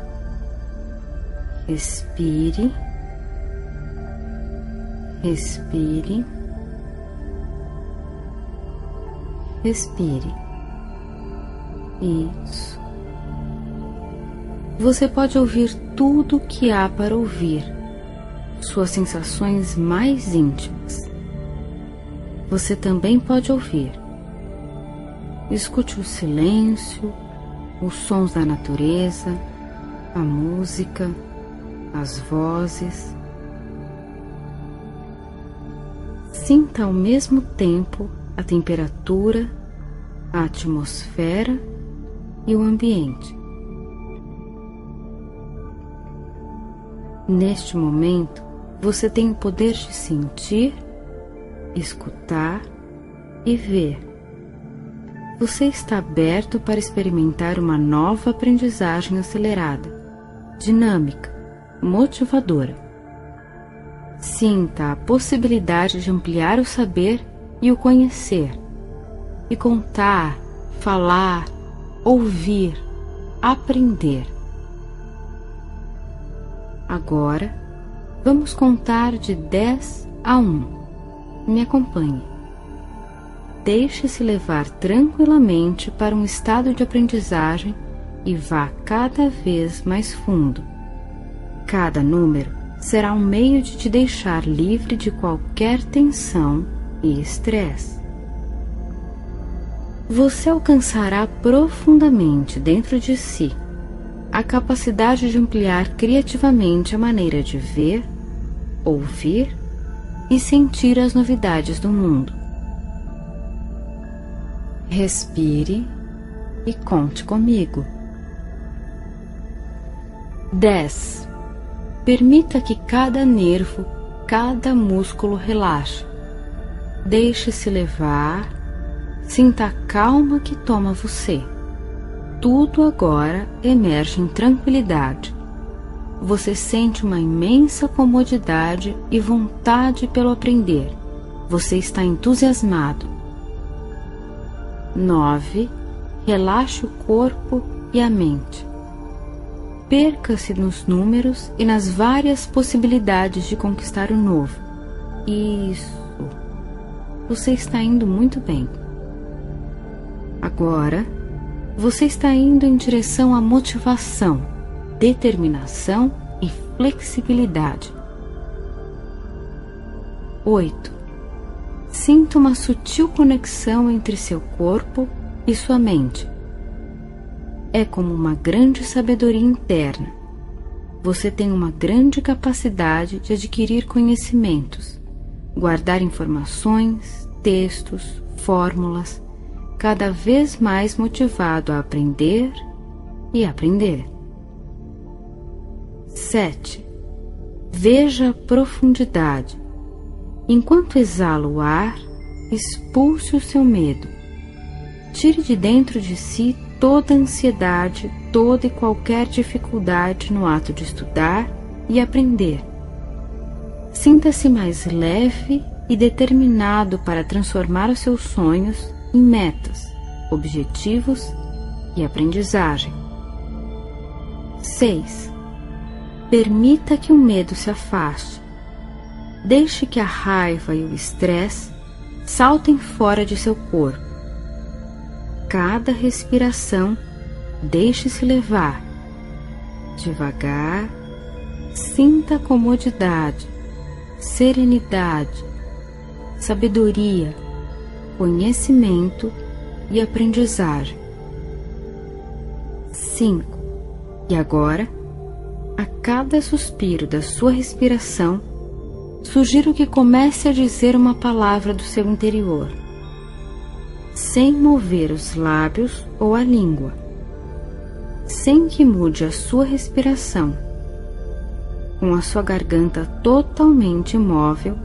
Respire. Respire. Respire. Isso. Você pode ouvir tudo o que há para ouvir, suas sensações mais íntimas. Você também pode ouvir. Escute o silêncio, os sons da natureza, a música, as vozes. Sinta ao mesmo tempo a temperatura, a atmosfera e o ambiente. Neste momento, você tem o poder de sentir, escutar e ver. Você está aberto para experimentar uma nova aprendizagem acelerada, dinâmica, motivadora. Sinta a possibilidade de ampliar o saber e o conhecer, e contar, falar, ouvir, aprender. Agora, vamos contar de 10 a 1. Me acompanhe. Deixe-se levar tranquilamente para um estado de aprendizagem e vá cada vez mais fundo. Cada número será um meio de te deixar livre de qualquer tensão e estresse. Você alcançará profundamente dentro de si a capacidade de ampliar criativamente a maneira de ver, ouvir e sentir as novidades do mundo. Respire e conte comigo. 10. Permita que cada nervo, cada músculo relaxe. Deixe-se levar, sinta a calma que toma você. Tudo agora emerge em tranquilidade. Você sente uma imensa comodidade e vontade pelo aprender. Você está entusiasmado. 9. Relaxe o corpo e a mente. Perca-se nos números e nas várias possibilidades de conquistar o novo. Isso. Você está indo muito bem. Agora, você está indo em direção à motivação, determinação e flexibilidade. 8. Sinta uma sutil conexão entre seu corpo e sua mente. É como uma grande sabedoria interna. Você tem uma grande capacidade de adquirir conhecimentos, guardar informações, textos, fórmulas, cada vez mais motivado a aprender e aprender. 7. Veja a profundidade. Enquanto exala o ar, expulse o seu medo. Tire de dentro de si toda a ansiedade, toda e qualquer dificuldade no ato de estudar e aprender. Sinta-se mais leve e determinado para transformar os seus sonhos em metas, objetivos e aprendizagem. 6. Permita que o medo se afaste. Deixe que a raiva e o estresse saltem fora de seu corpo. Cada respiração deixe-se levar. Devagar, sinta a comodidade, serenidade, sabedoria, conhecimento e aprendizagem. 5. E agora, a cada suspiro da sua respiração, sugiro que comece a dizer uma palavra do seu interior, sem mover os lábios ou a língua, sem que mude a sua respiração. Com a sua garganta totalmente imóvel,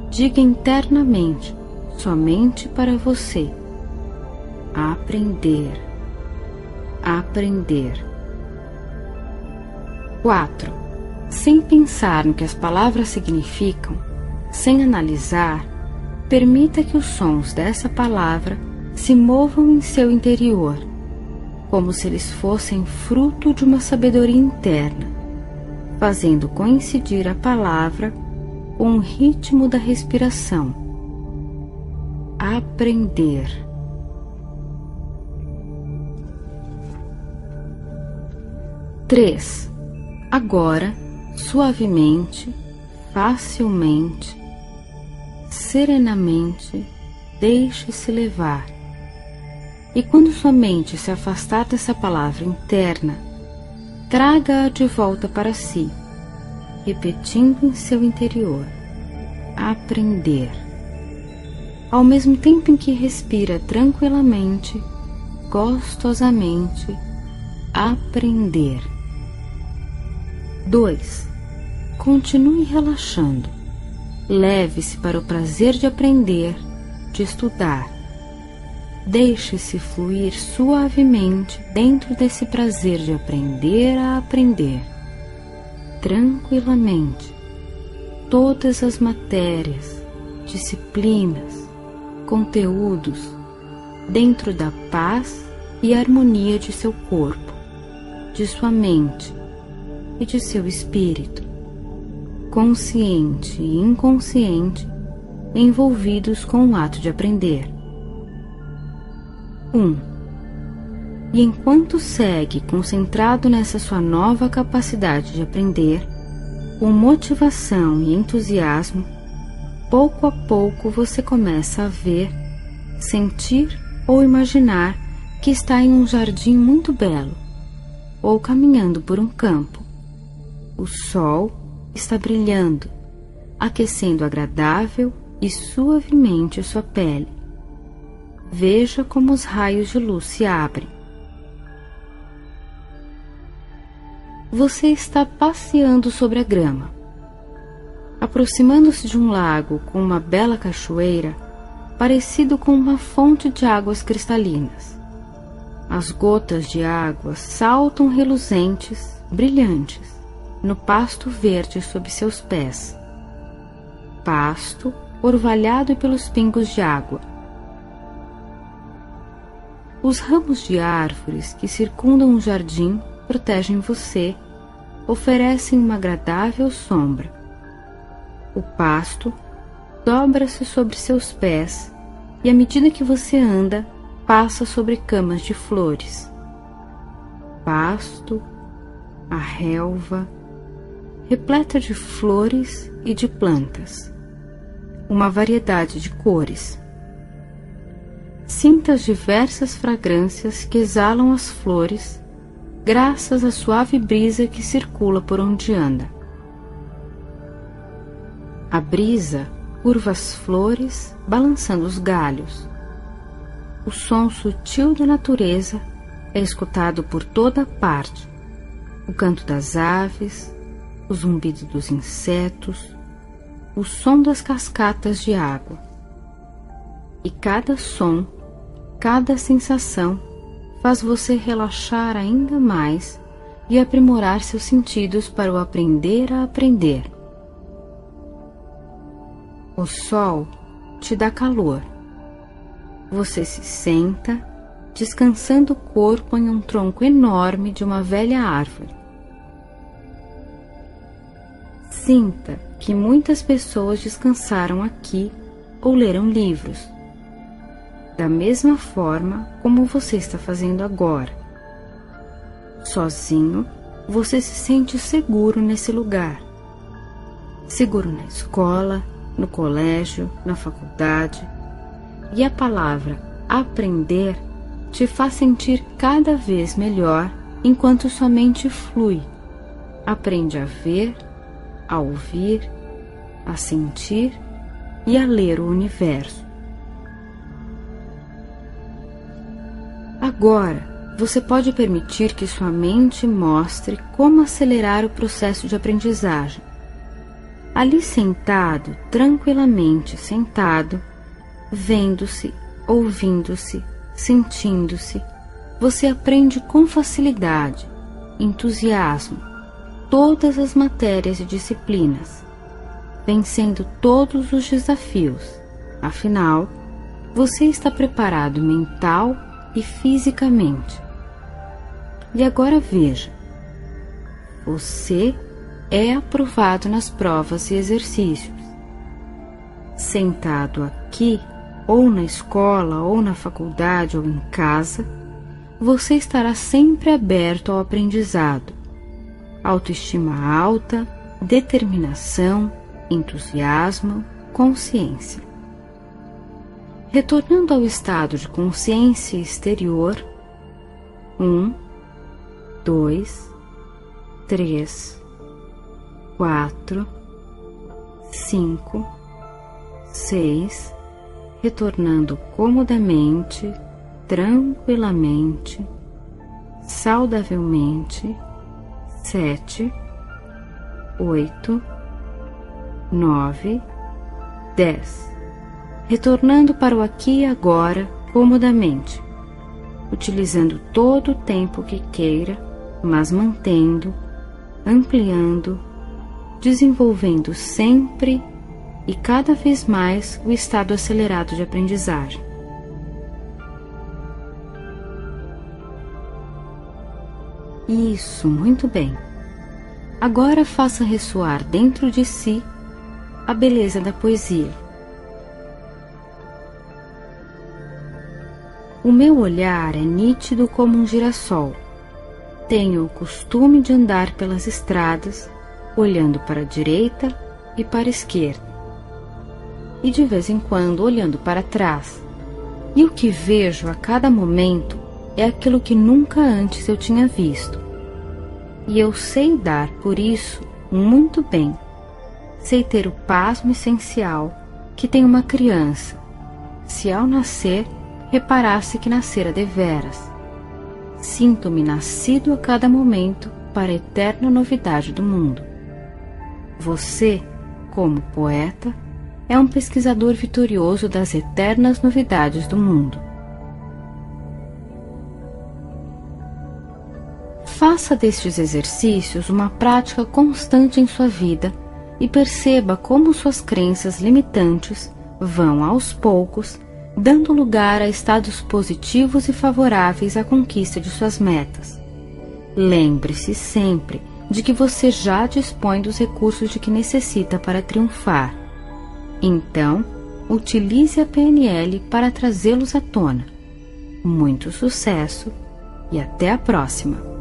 diga internamente, somente para você: aprender, aprender. 4. Sem pensar no que as palavras significam, sem analisar, permita que os sons dessa palavra se movam em seu interior, como se eles fossem fruto de uma sabedoria interna, fazendo coincidir a palavra com o ritmo da respiração. Aprender. 3. Agora, suavemente, facilmente, serenamente, deixe-se levar. E quando sua mente se afastar dessa palavra interna, traga-a de volta para si, repetindo em seu interior: aprender. Ao mesmo tempo em que respira tranquilamente, gostosamente, aprender. 2. Continue relaxando. Leve-se para o prazer de aprender, de estudar. Deixe-se fluir suavemente dentro desse prazer de aprender a aprender. Tranquilamente, todas as matérias, disciplinas, conteúdos, dentro da paz e harmonia de seu corpo, de sua mente e de seu espírito, consciente e inconsciente, envolvidos com o ato de aprender. 1. E enquanto segue concentrado nessa sua nova capacidade de aprender, com motivação e entusiasmo, pouco a pouco você começa a ver, sentir ou imaginar que está em um jardim muito belo, ou caminhando por um campo. O sol está brilhando, aquecendo agradável e suavemente sua pele. Veja como os raios de luz se abrem. Você está passeando sobre a grama. Aproximando-se de um lago com uma bela cachoeira, parecido com uma fonte de águas cristalinas. As gotas de água saltam reluzentes, brilhantes, no pasto verde sob seus pés. Pasto orvalhado pelos pingos de água. Os ramos de árvores que circundam o jardim protegem você, oferecem uma agradável sombra. O pasto dobra-se sobre seus pés e, à medida que você anda, passa sobre camas de flores. Pasto, a relva, repleta de flores e de plantas, uma variedade de cores. Sinta as diversas fragrâncias que exalam as flores, graças à suave brisa que circula por onde anda. A brisa curva as flores, balançando os galhos. O som sutil da natureza é escutado por toda parte. O canto das aves, o zumbido dos insetos, o som das cascatas de água. E cada som, cada sensação faz você relaxar ainda mais e aprimorar seus sentidos para o aprender a aprender. O sol te dá calor. Você se senta, descansando o corpo em um tronco enorme de uma velha árvore. Sinta que muitas pessoas descansaram aqui ou leram livros, da mesma forma como você está fazendo agora. Sozinho, você se sente seguro nesse lugar. Seguro na escola, no colégio, na faculdade. E a palavra aprender te faz sentir cada vez melhor enquanto sua mente flui. Aprende a ver, a ouvir, a sentir e a ler o universo. Agora, você pode permitir que sua mente mostre como acelerar o processo de aprendizagem. Ali sentado, tranquilamente sentado, vendo-se, ouvindo-se, sentindo-se, você aprende com facilidade, entusiasmo, todas as matérias e disciplinas, vencendo todos os desafios. Afinal, você está preparado mental e fisicamente. E agora veja, você é aprovado nas provas e exercícios. Sentado aqui, ou na escola, ou na faculdade, ou em casa, você estará sempre aberto ao aprendizado. Autoestima alta, determinação, entusiasmo, consciência. Retornando ao estado de consciência exterior, 1, 2, 3, 4, 5, 6, retornando comodamente, tranquilamente, saudavelmente, 7, 8, 9, 10. Retornando para o aqui e agora comodamente, utilizando todo o tempo que queira, mas mantendo, ampliando, desenvolvendo sempre e cada vez mais o estado acelerado de aprendizagem. Isso, muito bem. Agora faça ressoar dentro de si a beleza da poesia. O meu olhar é nítido como um girassol. Tenho o costume de andar pelas estradas, olhando para a direita e para a esquerda, e de vez em quando olhando para trás. E o que vejo a cada momento é aquilo que nunca antes eu tinha visto. E eu sei dar por isso muito bem. Sei ter o pasmo essencial que tem uma criança, se ao nascer reparasse que nascera deveras. Sinto-me nascido a cada momento para a eterna novidade do mundo. Você, como poeta, é um pesquisador vitorioso das eternas novidades do mundo. Faça destes exercícios uma prática constante em sua vida e perceba como suas crenças limitantes vão, aos poucos, dando lugar a estados positivos e favoráveis à conquista de suas metas. Lembre-se sempre de que você já dispõe dos recursos de que necessita para triunfar. Então, utilize a PNL para trazê-los à tona. Muito sucesso e até a próxima!